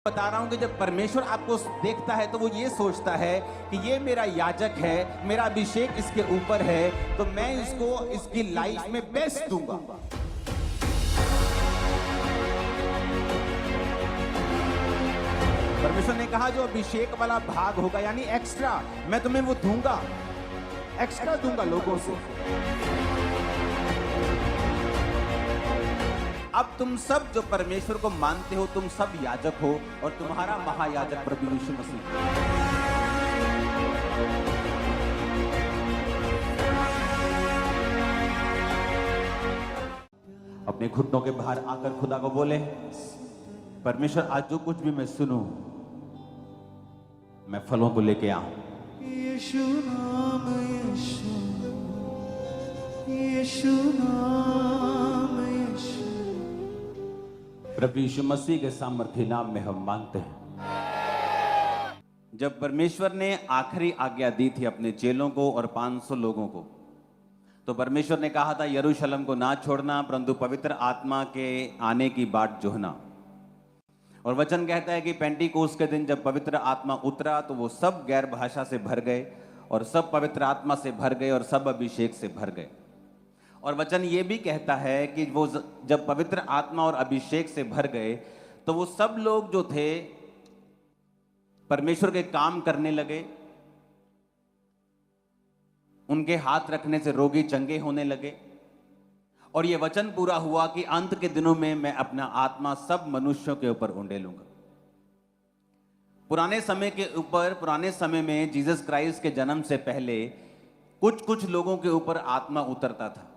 बता रहा हूं कि जब परमेश्वर आपको देखता है तो वो ये सोचता है कि ये मेरा याजक है, मेरा अभिषेक इसके ऊपर है, तो मैं इसको इसकी लाइफ में बेस्ट दूंगा। परमेश्वर ने कहा जो अभिषेक वाला भाग होगा यानी एक्स्ट्रा, मैं तुम्हें वो दूंगा, एक्स्ट्रा दूंगा लोगों से। अब तुम सब जो परमेश्वर को मानते हो, तुम सब याजक हो और तुम्हारा महायाजक प्रभु यीशु मसीह। अपने घुटनों के बाहर आकर खुदा को बोले, परमेश्वर आज जो कुछ भी मैं सुनूं, मैं फलों को लेके आऊं। यीशु नाम, यीशु, यीशु नाम, यीशु। प्रभु यीशु मसीह के सामर्थ्य नाम में हम मांगते हैं। जब परमेश्वर ने आखिरी आज्ञा दी थी अपने चेलों को और 500 लोगों को, तो परमेश्वर ने कहा था यरूशलेम को ना छोड़ना, परंतु पवित्र आत्मा के आने की बाट जोहना। और वचन कहता है कि पेंटिकोस के दिन जब पवित्र आत्मा उतरा तो वो सब गैर भाषा से भर गए और सब पवित्र आत्मा से भर गए और सब अभिषेक से भर गए। और वचन ये भी कहता है कि वो जब पवित्र आत्मा और अभिषेक से भर गए तो वो सब लोग जो थे परमेश्वर के काम करने लगे, उनके हाथ रखने से रोगी चंगे होने लगे। और ये वचन पूरा हुआ कि अंत के दिनों में मैं अपना आत्मा सब मनुष्यों के ऊपर उंडेलूंगा। पुराने समय में जीसस क्राइस्ट के जन्म से पहले कुछ कुछ लोगों के ऊपर आत्मा उतरता था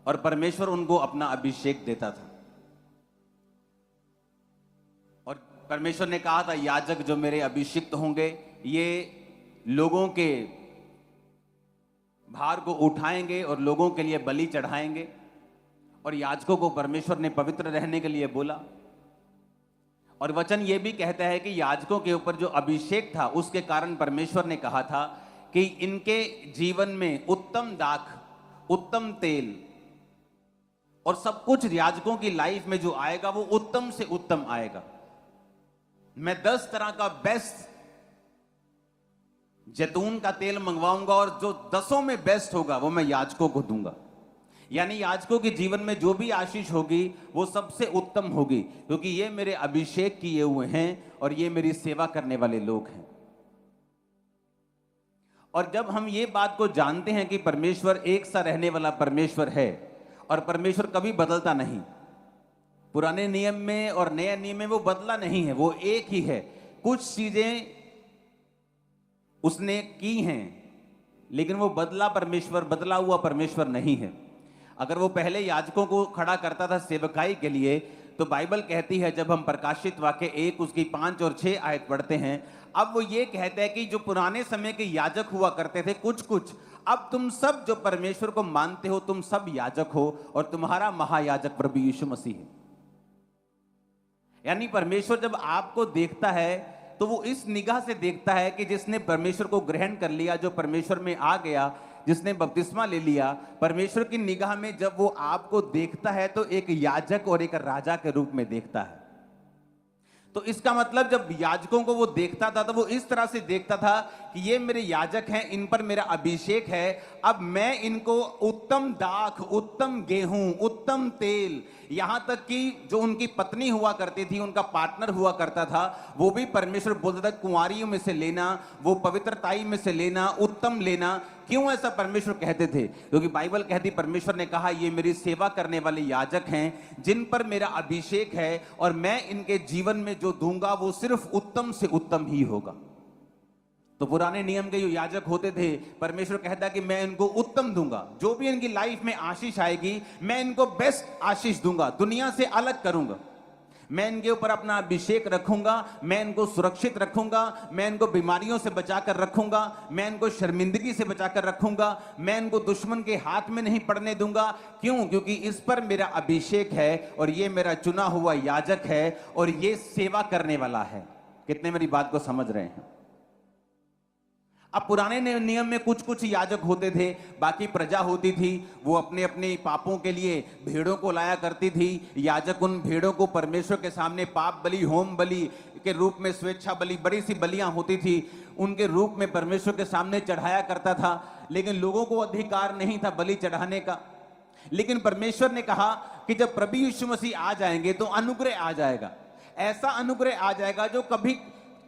और परमेश्वर उनको अपना अभिषेक देता था। और परमेश्वर ने कहा था याजक जो मेरे अभिषिक्त होंगे ये लोगों के भार को उठाएंगे और लोगों के लिए बलि चढ़ाएंगे। और याजकों को परमेश्वर ने पवित्र रहने के लिए बोला। और वचन ये भी कहता है कि याजकों के ऊपर जो अभिषेक था उसके कारण परमेश्वर ने कहा था कि इनके जीवन में उत्तम दाख, उत्तम तेल और सब कुछ याजकों की लाइफ में जो आएगा वो उत्तम से उत्तम आएगा। मैं 10 तरह का बेस्ट जैतून का तेल मंगवाऊंगा और जो 10 में बेस्ट होगा वो मैं याजकों को दूंगा। यानी याजकों के जीवन में जो भी आशीष होगी वो सबसे उत्तम होगी, क्योंकि ये मेरे अभिषेक किए हुए हैं और ये मेरी सेवा करने वाले लोग हैं। और जब हम ये बात को जानते हैं कि परमेश्वर एक सा रहने वाला परमेश्वर है और परमेश्वर कभी बदलता नहीं, पुराने नियम में और नए नियम में वो बदला नहीं है, वो एक ही है। कुछ चीजें उसने की हैं लेकिन वो बदला हुआ परमेश्वर नहीं है। अगर वो पहले याजकों को खड़ा करता था सेवकाई के लिए, तो बाइबल कहती है जब हम प्रकाशित वाक्य 1 उसकी 5 और 6 आयत पढ़ते हैं, अब वो ये कहता है कि जो पुराने समय के याजक हुआ करते थे कुछ, अब तुम सब जो परमेश्वर को मानते हो तुम सब याजक हो और तुम्हारा महायाजक प्रभु यीशु मसीह है। यानी परमेश्वर जब आपको देखता है तो वो इस निगाह से देखता है कि जिसने परमेश्वर को ग्रहण कर लिया, जो परमेश्वर में आ गया, जिसने बपतिस्मा ले लिया, परमेश्वर की निगाह में जब वो आपको देखता है तो एक याजक और एक राजा के रूप में देखता है। तो इसका मतलब जब याजकों को वो देखता था तो वो इस तरह से देखता था कि ये मेरे याजक हैं, इन पर मेरा अभिषेक है, अब मैं इनको उत्तम दाख, उत्तम गेहूं, उत्तम तेल, यहां तक कि जो उनकी पत्नी हुआ करती थी, उनका पार्टनर हुआ करता था, वो भी परमेश्वर बोलता था कुंवारियों में से लेना, वो पवित्रताई में से लेना, उत्तम लेना। क्यों ऐसा परमेश्वर कहते थे? क्योंकि बाइबल कहती परमेश्वर ने कहा ये मेरी सेवा करने वाले याजक हैं जिन पर मेरा अभिषेक है और मैं इनके जीवन में जो दूंगा वो सिर्फ उत्तम से उत्तम ही होगा। तो पुराने नियम के जो याजक होते थे, परमेश्वर कहता कि मैं इनको उत्तम दूंगा, जो भी इनकी लाइफ में आशीष आएगी मैं इनको बेस्ट आशीष दूंगा, दुनिया से अलग करूंगा, मैं इनके ऊपर अपना अभिषेक रखूंगा, मैं इनको सुरक्षित रखूंगा, मैं इनको बीमारियों से बचाकर रखूंगा, मैं इनको शर्मिंदगी से बचाकर रखूंगा, मैं इनको दुश्मन के हाथ में नहीं पड़ने दूंगा। क्यों? क्योंकि इस पर मेरा अभिषेक है और ये मेरा चुना हुआ याजक है और ये सेवा करने वाला है। कितने मेरी बात को समझ रहे हैं? अब पुराने नियम में कुछ कुछ याजक होते थे, बाकी प्रजा होती थी, वो अपने अपने पापों के लिए भेड़ों को लाया करती थी। याजक उन भेड़ों को परमेश्वर के सामने पाप बलि, होम बलि के रूप में, स्वेच्छा बलि, बड़ी सी बलियां होती थी, उनके रूप में परमेश्वर के सामने चढ़ाया करता था। लेकिन लोगों को अधिकार नहीं था बलि चढ़ाने का। लेकिन परमेश्वर ने कहा कि जब प्रभु यीशु मसीह आ जाएंगे तो अनुग्रह आ जाएगा, ऐसा अनुग्रह आ जाएगा जो कभी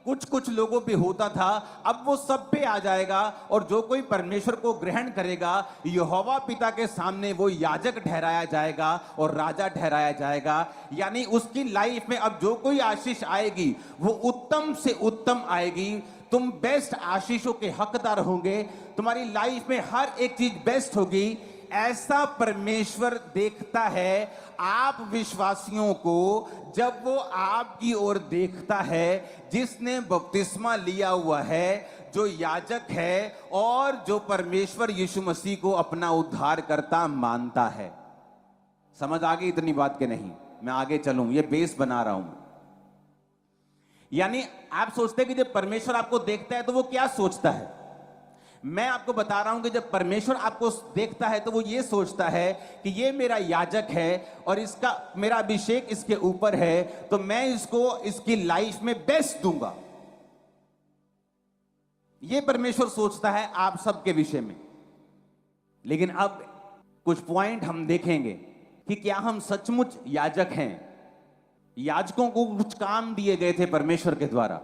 कुछ कुछ लोगों पे होता था, अब वो सब पे आ जाएगा। और जो कोई परमेश्वर को ग्रहण करेगा, यहोवा पिता के सामने वो याजक ठहराया जाएगा और राजा ठहराया जाएगा। यानी उसकी लाइफ में अब जो कोई आशीष आएगी वो उत्तम से उत्तम आएगी। तुम बेस्ट आशीषों के हकदार होंगे, तुम्हारी लाइफ में हर एक चीज बेस्ट होगी। ऐसा परमेश्वर देखता है आप विश्वासियों को जब वो आपकी ओर देखता है, जिसने बपतिस्मा लिया हुआ है, जो याजक है और जो परमेश्वर यीशु मसीह को अपना उद्धारकर्ता मानता है। समझ आ गई इतनी बात के नहीं? मैं आगे चलूं, ये बेस बना रहा हूं। यानी आप सोचते हैं कि जब परमेश्वर आपको देखता है तो वो क्या सोचता है? मैं आपको बता रहा हूं कि जब परमेश्वर आपको देखता है तो वो ये सोचता है कि ये मेरा याजक है और इसका मेरा अभिषेक इसके ऊपर है, तो मैं इसको इसकी लाइफ में बेस्ट दूंगा। ये परमेश्वर सोचता है आप सबके विषय में। लेकिन अब कुछ पॉइंट हम देखेंगे कि क्या हम सचमुच याजक हैं। याजकों को कुछ काम दिए गए थे परमेश्वर के द्वारा।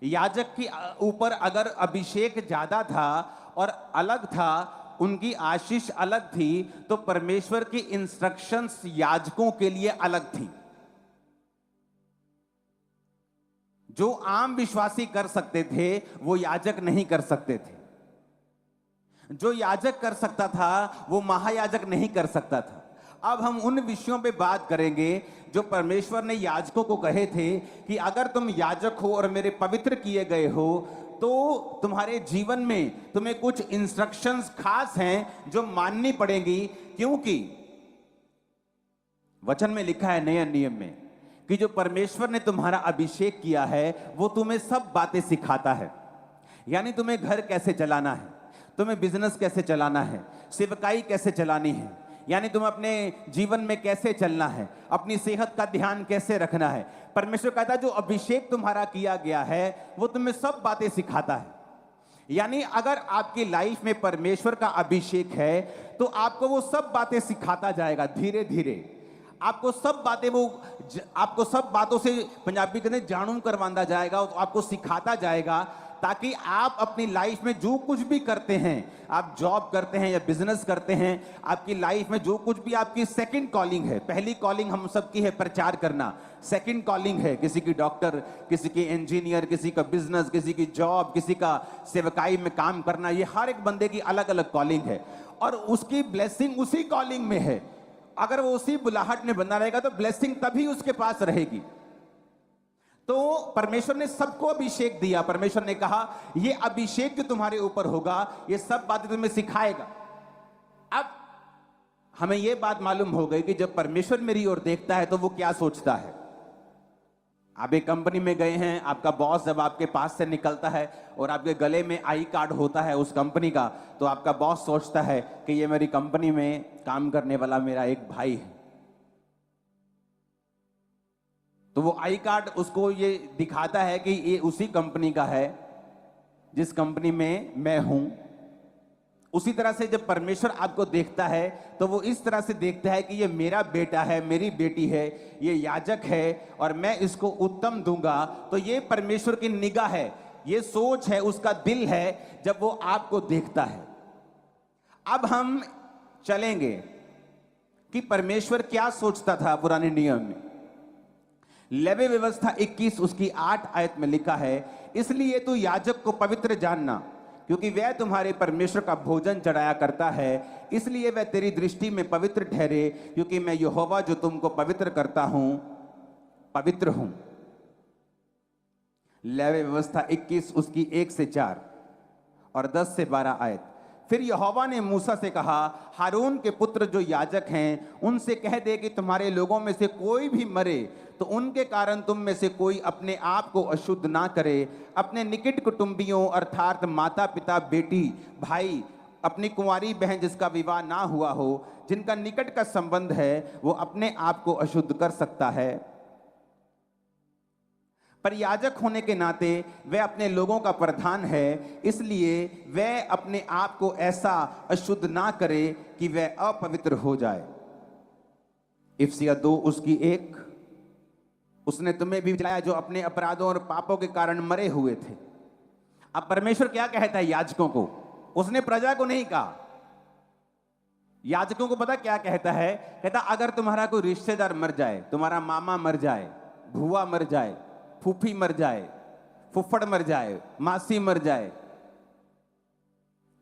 याजक के ऊपर अगर अभिषेक ज्यादा था और अलग था, उनकी आशीष अलग थी, तो परमेश्वर की इंस्ट्रक्शंस याजकों के लिए अलग थी। जो आम विश्वासी कर सकते थे वो याजक नहीं कर सकते थे। जो याजक कर सकता था वो महायाजक नहीं कर सकता था। अब हम उन विषयों पे बात करेंगे जो परमेश्वर ने याजकों को कहे थे कि अगर तुम याजक हो और मेरे पवित्र किए गए हो तो तुम्हारे जीवन में तुम्हें कुछ इंस्ट्रक्शंस खास हैं जो माननी पड़ेगी। क्योंकि वचन में लिखा है नए नियम में कि जो परमेश्वर ने तुम्हारा अभिषेक किया है वो तुम्हें सब बातें सिखाता है। यानी तुम्हें घर कैसे चलाना है, तुम्हें बिजनेस कैसे चलाना है, सेवकाई कैसे चलानी है, यानी तुम अपने जीवन में कैसे चलना है, अपनी सेहत का ध्यान कैसे रखना है। परमेश्वर कहता है जो अभिषेक तुम्हारा किया गया है वो तुम्हें सब बातें सिखाता है। यानी अगर आपकी लाइफ में परमेश्वर का अभिषेक है तो आपको वो सब बातें सिखाता जाएगा धीरे धीरे। आपको सब बातों से पंजाबी कहते जानू करवाता जाएगा, आपको सिखाता जाएगा, ताकि आप अपनी लाइफ में जो कुछ भी करते हैं, आप जॉब करते हैं या बिजनेस करते हैं, आपकी लाइफ में जो कुछ भी आपकी सेकंड कॉलिंग है, पहली कॉलिंग हम सबकी है प्रचार करना, सेकंड कॉलिंग है किसी की डॉक्टर, किसी की इंजीनियर, किसी का बिजनेस, किसी की जॉब, किसी का सेवकाई में काम करना, ये हर एक बंदे की अलग अलग कॉलिंग है और उसकी ब्लेसिंग उसी कॉलिंग में है। अगर वो उसी बुलाहट में बना रहेगा तो ब्लेसिंग तभी उसके पास रहेगी। तो परमेश्वर ने सबको अभिषेक दिया। परमेश्वर ने कहा ये अभिषेक जो तुम्हारे ऊपर होगा ये सब बातें तुम्हें सिखाएगा। अब हमें यह बात मालूम हो गई कि जब परमेश्वर मेरी ओर देखता है तो वो क्या सोचता है। आप एक कंपनी में गए हैं, आपका बॉस जब आपके पास से निकलता है और आपके गले में आई कार्ड होता है उस कंपनी का, तो आपका बॉस सोचता है कि ये मेरी कंपनी में काम करने वाला मेरा एक भाई है। तो वो आई कार्ड उसको ये दिखाता है कि ये उसी कंपनी का है जिस कंपनी में मैं हूं। उसी तरह से जब परमेश्वर आपको देखता है तो वो इस तरह से देखता है कि ये मेरा बेटा है, मेरी बेटी है, ये याजक है और मैं इसको उत्तम दूंगा। तो ये परमेश्वर की निगाह है, ये सोच है, उसका दिल है जब वो आपको देखता है। अब हम चलेंगे कि परमेश्वर क्या सोचता था पुराने नियम में। लेवी व्यवस्था 21 उसकी 8 आयत में लिखा है, इसलिए तू याजक को पवित्र जानना क्योंकि वह तुम्हारे परमेश्वर का भोजन चढ़ाया करता है, इसलिए वह तेरी दृष्टि में पवित्र ठहरे, क्योंकि मैं यहोवा जो तुमको पवित्र करता हूं पवित्र हूं। लेवी व्यवस्था 21 उसकी 1 से 4 और 10 से 12 आयत। फिर यहोवा ने मूसा से कहा, हारून के पुत्र जो याजक हैं उनसे कह दे कि तुम्हारे लोगों में से कोई भी मरे तो उनके कारण तुम में से कोई अपने आप को अशुद्ध ना करे। अपने निकट कुटुंबियों अर्थात माता पिता बेटी भाई अपनी कुंवारी बहन जिसका विवाह ना हुआ हो, जिनका निकट का संबंध है, वो अपने आप को अशुद्ध कर सकता है। पर याजक होने के नाते वह अपने लोगों का प्रधान है, इसलिए वह अपने आप को ऐसा अशुद्ध ना करे कि वह अपवित्र हो जाए। इफिसियों 2 उसकी 1, उसने तुम्हें भी जिलाया जो अपने अपराधों और पापों के कारण मरे हुए थे। अब परमेश्वर क्या कहता है याजकों को? उसने प्रजा को नहीं कहा। याजकों को पता क्या कहता है? कहता अगर तुम्हारा कोई रिश्तेदार मर जाए, तुम्हारा मामा मर जाए, भुआ मर जाए, फूफी मर जाए, फुफ्फड़ मर जाए, मासी मर जाए,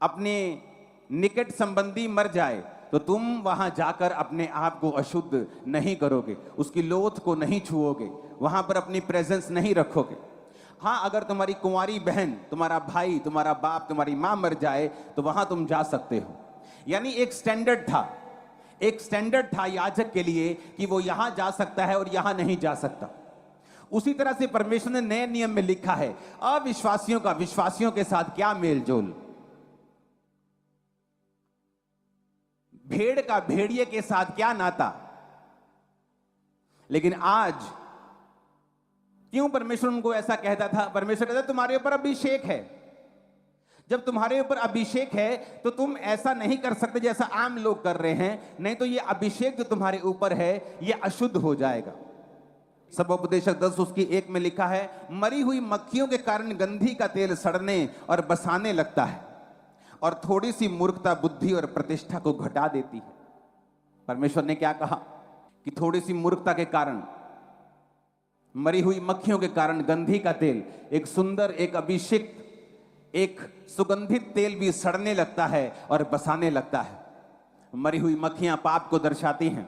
अपने निकट संबंधी मर जाए, तो तुम वहां जाकर अपने आप को अशुद्ध नहीं करोगे, उसकी लोथ को नहीं छुओगे, वहां पर अपनी प्रेजेंस नहीं रखोगे। हाँ, अगर तुम्हारी कुंवारी बहन, तुम्हारा भाई, तुम्हारा बाप, तुम्हारी मां मर जाए तो वहां तुम जा सकते हो। यानी एक स्टैंडर्ड था याजक के लिए कि वो यहां जा सकता है और यहां नहीं जा सकता। उसी तरह से परमेश्वर ने नए नियम में लिखा है अविश्वासियों का विश्वासियों के साथ क्या मेलजोल, भेड़ का भेड़िए के साथ क्या नाता। लेकिन आज क्यों परमेश्वर उनको ऐसा कहता था? परमेश्वर कहता तुम्हारे ऊपर अभिषेक है। जब तुम्हारे ऊपर अभिषेक है तो तुम ऐसा नहीं कर सकते जैसा आम लोग कर रहे हैं, नहीं तो ये अभिषेक जो तुम्हारे ऊपर है ये अशुद्ध हो जाएगा। सबोपदेशक 10 उसकी 1 में लिखा है, मरी हुई मक्खियों के कारण गंधी का तेल सड़ने और बसाने लगता है और थोड़ी सी मूर्खता बुद्धि और प्रतिष्ठा को घटा देती है। परमेश्वर ने क्या कहा कि थोड़ी सी मूर्खता के कारण, मरी हुई मक्खियों के कारण गंधी का तेल, एक सुंदर, एक अभिषेक, एक सुगंधित तेल भी सड़ने लगता है और बसाने लगता है। मरी हुई मक्खियां पाप को दर्शाती हैं,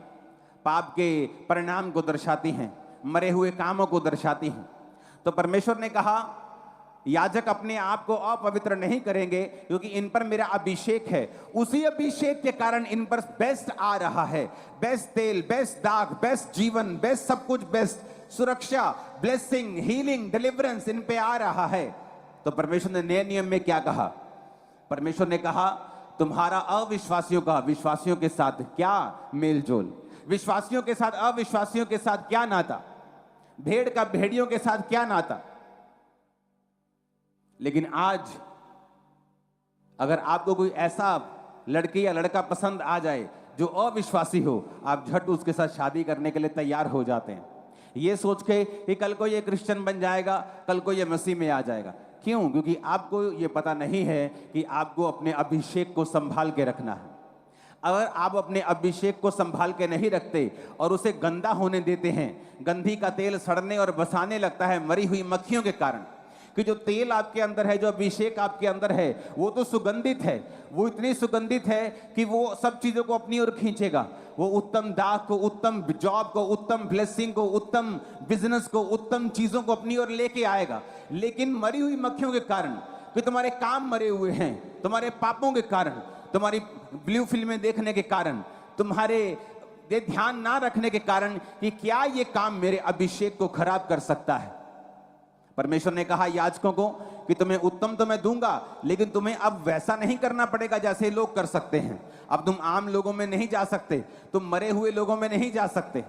पाप के परिणाम को दर्शाती हैं, मरे हुए कामों को दर्शाती हैं। तो परमेश्वर ने कहा याजक अपने आप को अपवित्र नहीं करेंगे क्योंकि इन पर मेरा अभिषेक है। उसी अभिषेक के कारण इन पर बेस्ट आ रहा है, बेस्ट तेल, बेस्ट दाग, बेस्ट जीवन, बेस्ट सब कुछ, बेस्ट सुरक्षा, ब्लेसिंग, हीलिंग, डिलीवरेंस इन पे आ रहा है। तो परमेश्वर ने नए नियम में क्या कहा? परमेश्वर ने कहा तुम्हारा अविश्वासियों का विश्वासियों के साथ क्या मेलजोल, विश्वासियों के साथ अविश्वासियों के साथ क्या नाता, भेड़ का भेड़ियों के साथ क्या नाता। लेकिन आज अगर आपको कोई ऐसा लड़की या लड़का पसंद आ जाए जो अविश्वासी हो, आप झट उसके साथ शादी करने के लिए तैयार हो जाते हैं, ये सोच के कि कल को ये क्रिश्चियन बन जाएगा, कल को ये मसीह में आ जाएगा। क्यों? क्योंकि आपको ये पता नहीं है कि आपको अपने अभिषेक को संभाल के रखना है। अगर आप अपने अभिषेक को संभाल के नहीं रखते और उसे गंदा होने देते हैं, गंधी का तेल सड़ने और बसाने लगता है मरी हुई मक्खियों के कारण। कि जो तेल आपके अंदर है, जो अभिषेक आपके अंदर है, वो तो सुगंधित है, वो इतनी सुगंधित है कि वो सब चीजों को अपनी ओर खींचेगा। वो उत्तम दाग को, उत्तम जॉब को, उत्तम ब्लेसिंग को, उत्तम बिजनेस को, उत्तम चीजों को अपनी ओर लेके आएगा। लेकिन मरी हुई मक्खियों के कारण, कि तुम्हारे काम मरे हुए हैं, तुम्हारे पापों के कारण, तुम्हारी ब्लू फिल्में देखने के कारण, तुम्हारे ये ध्यान ना रखने के कारण कि क्या ये काम मेरे अभिषेक को खराब कर सकता है। परमेश्वर ने कहा याजकों को कि तुम्हें उत्तम तो मैं दूंगा, लेकिन तुम्हें अब वैसा नहीं करना पड़ेगा जैसे लोग कर सकते हैं। अब तुम आम लोगों में नहीं जा सकते, तुम मरे हुए लोगों में नहीं जा सकते।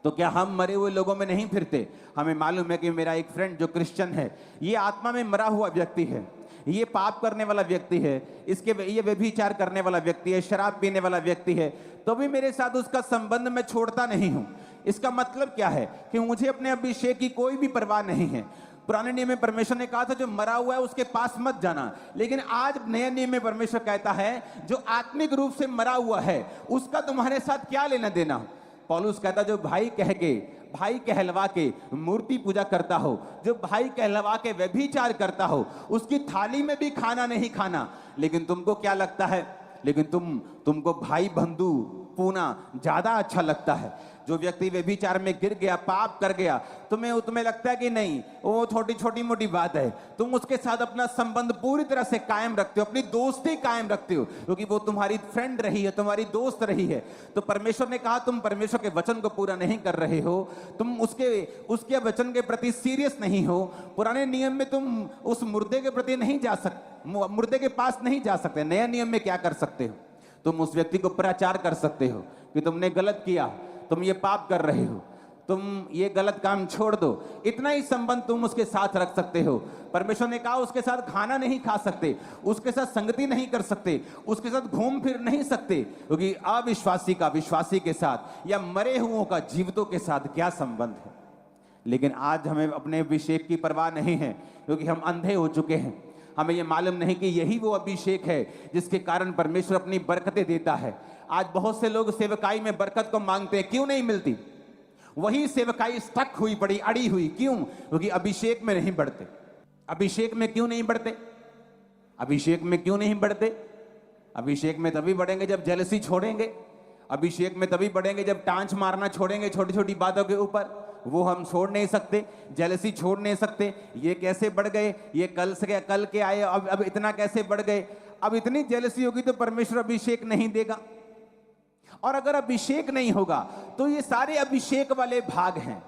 तो क्या हम मरे हुए लोगों में नहीं फिरते? हमें मालूम है कि मेरा एक फ्रेंड जो क्रिश्चियन है, ये आत्मा में मरा हुआ व्यक्ति है, ये पाप करने वाला व्यक्ति है, ये व्यभिचार करने वाला व्यक्ति है, शराब पीने वाला व्यक्ति है, तो भी मेरे साथ उसका संबंध मैं छोड़ता नहीं हूं। इसका मतलब क्या है कि मुझे अपने अभिषेक की कोई भी परवाह नहीं है। पुराने नियम में परमेश्वर ने कहा था जो मरा हुआ है उसके पास मत जाना, लेकिन आज नए नियम में परमेश्वर कहता है जो आत्मिक रूप से मरा हुआ है उसका तुम्हारे साथ क्या लेना देना। पौलुस कहता जो भाई कहलवा के मूर्ति पूजा करता हो, जो भाई कहलवा के व्यभिचार करता हो, उसकी थाली में भी खाना नहीं खाना। लेकिन तुमको क्या लगता है? लेकिन तुमको भाई बंधु पूना ज्यादा अच्छा लगता है। जो व्यक्ति व्यभिचार में गिर गया, पाप कर गया, तुम्हें लगता है कि नहीं वो छोटी छोटी मोटी बात है, तुम उसके साथ अपना संबंध पूरी तरह से कायम रखते हो, अपनी दोस्ती कायम रखते हो, क्योंकि वो तुम्हारी फ्रेंड रही है, तुम्हारी दोस्त रही है। तो परमेश्वर ने कहा तुम परमेश्वर के वचन को पूरा नहीं कर रहे हो, तुम उसके वचन के प्रति सीरियस नहीं हो। पुराने नियम में तुम उस मुर्दे के प्रति नहीं जा सकते, मुर्दे के पास नहीं जा सकते। नए नियम में क्या कर सकते हो? तुम उस व्यक्ति को प्रचार कर सकते हो कि तुमने गलत किया, तुम ये पाप कर रहे हो, तुम ये गलत काम छोड़ दो। इतना ही संबंध तुम उसके साथ रख सकते हो। परमेश्वर ने कहा उसके साथ खाना नहीं खा सकते, उसके साथ संगति नहीं कर सकते, उसके साथ घूम फिर नहीं सकते, क्योंकि अविश्वासी का विश्वासी के साथ या मरे हुओं का जीवितों के साथ क्या संबंध है। लेकिन आज हमें अपने अभिषेक की परवाह नहीं है, क्योंकि हम अंधे हो चुके हैं। हमें यह मालूम नहीं कि यही वो अभिषेक है जिसके कारण परमेश्वर अपनी बरकतें देता है। आज बहुत से लोग सेवकाई में बरकत को मांगते हैं, क्यों नहीं मिलती? वही सेवकाई स्टक हुई पड़ी, अड़ी हुई, क्यों? क्योंकि अभिषेक में नहीं बढ़ते। अभिषेक में क्यों नहीं बढ़ते? अभिषेक में क्यों नहीं बढ़ते? अभिषेक में तभी बढ़ेंगे जब जेलसी छोड़ेंगे। अभिषेक में तभी बढ़ेंगे जब टांच मारना छोड़ेंगे छोटी छोटी बातों के ऊपर। वो हम छोड़ नहीं सकते, जेलसी छोड़ नहीं सकते। ये कैसे बढ़ गए, ये कल के आए, अब इतना कैसे बढ़ गए? अब इतनी जेलसी होगी तो परमेश्वर अभिषेक नहीं देगा। और अगर अभिषेक नहीं होगा तो ये सारे अभिषेक वाले भाग हैं।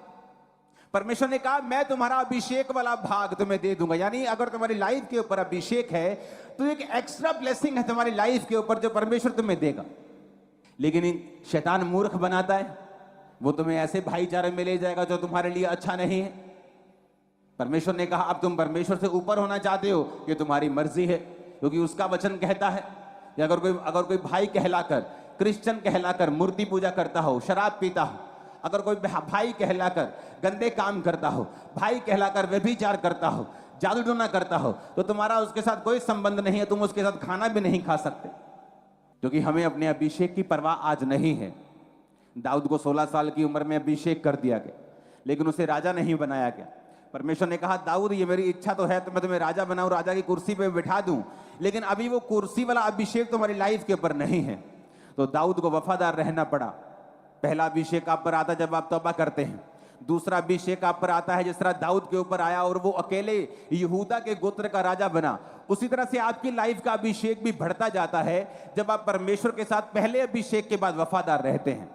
परमेश्वर ने कहा मैं तुम्हारा अभिषेक वाला भाग तुम्हें दे दूंगा। यानी अगर तुम्हारी लाइफ के ऊपर अभिषेक है तो एक एक्स्ट्रा ब्लेसिंग है तुम्हारी लाइफ के ऊपर जो परमेश्वर तुम्हें देगा। लेकिन शैतान मूर्ख बनाता है, वो तुम्हें ऐसे भाईचारे में ले जाएगा जो तुम्हारे लिए अच्छा नहीं है। परमेश्वर ने कहा अब तुम परमेश्वर से ऊपर होना चाहते हो, ये तुम्हारी मर्जी है, क्योंकि उसका वचन कहता है कि अगर कोई भाई कहलाकर, क्रिश्चियन कहलाकर मूर्ति पूजा करता हो, शराब पीता हो, अगर कोई भाई कहलाकर गंदे काम करता हो, भाई कहलाकर व्यभिचार करता हो, जादू टोना करता हो, तो तुम्हारा उसके साथ कोई संबंध नहीं है, तुम उसके साथ खाना भी नहीं खा सकते, क्योंकि हमें अपने अभिषेक की परवाह आज नहीं है। दाऊद को 16 साल की उम्र में अभिषेक कर दिया गया, लेकिन उसे राजा नहीं बनाया गया। परमेश्वर ने कहा दाऊद ये मेरी इच्छा तो है तो मैं तुम्हें राजा बनाऊं, राजा की कुर्सी पे बिठा दूं, लेकिन अभी वो कुर्सी वाला अभिषेक तुम्हारी लाइफ के ऊपर नहीं है। तो दाऊद को वफादार रहना पड़ा। पहला अभिषेक आप पर आता जब आप तौबा करते हैं। दूसरा अभिषेक आप पर आता है जिस तरह दाऊद के ऊपर आया और वो अकेले यहूदा के गोत्र का राजा बना। उसी तरह से आपकी लाइफ का अभिषेक भी बढ़ता जाता है जब आप परमेश्वर के साथ पहले अभिषेक के बाद वफादार रहते हैं।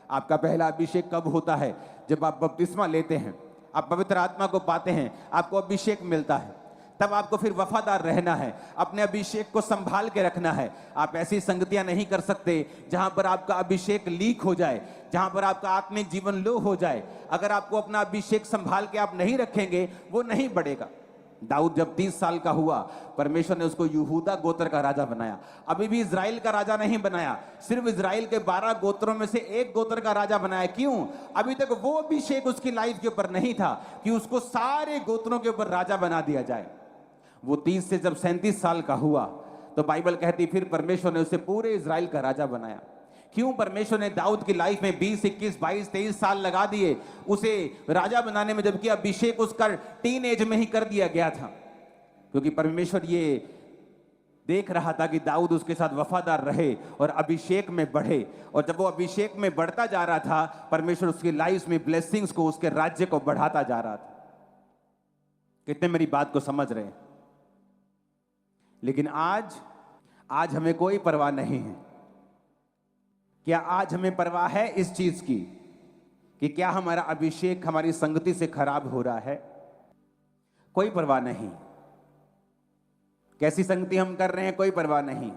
आपका पहला अभिषेक कब होता है? जब आप बपतिस्मा लेते हैं, आप पवित्र आत्मा को पाते हैं, आपको अभिषेक मिलता है, तब आपको फिर वफादार रहना है, अपने अभिषेक को संभाल के रखना है। आप ऐसी संगतियां नहीं कर सकते जहां पर आपका अभिषेक लीक हो जाए, जहां पर आपका आत्मिक जीवन लो हो जाए। अगर आपको अपना अभिषेक संभाल के आप नहीं रखेंगे, वो नहीं बढ़ेगा। दाऊद जब 30 साल का हुआ, परमेश्वर ने उसको यहूदा गोत्र का राजा बनाया। अभी भी इजराइल का राजा नहीं बनाया, सिर्फ इजराइल के 12 गोत्रों में से एक गोत्र का राजा बनाया। क्यों? अभी तक वो अभिषेक उसकी लाइफ के ऊपर नहीं था कि उसको सारे गोत्रों के ऊपर राजा बना दिया जाए। वो 30 से जब 37 साल का हुआ तो बाइबल कहती फिर परमेश्वर ने उसे पूरे इजराइल का राजा बनाया। क्यों? परमेश्वर ने दाऊद की लाइफ में 20, 21, 22, 23 साल लगा दिए उसे राजा बनाने में, जबकि अभिषेक उसका टीन एज में ही कर दिया गया था। क्योंकि परमेश्वर ये देख रहा था कि दाऊद उसके साथ वफादार रहे और अभिषेक में बढ़े। और जब वो अभिषेक में बढ़ता जा रहा था, परमेश्वर उसकी लाइफ में ब्लेसिंग्स को, उसके राज्य को बढ़ाता जा रहा था। कितने मेरी बात को समझ रहे हैं? लेकिन आज हमें कोई परवाह नहीं है। क्या आज हमें परवाह है इस चीज की कि क्या हमारा अभिषेक हमारी संगति से खराब हो रहा है? कोई परवाह नहीं। कैसी संगति हम कर रहे हैं, कोई परवाह नहीं।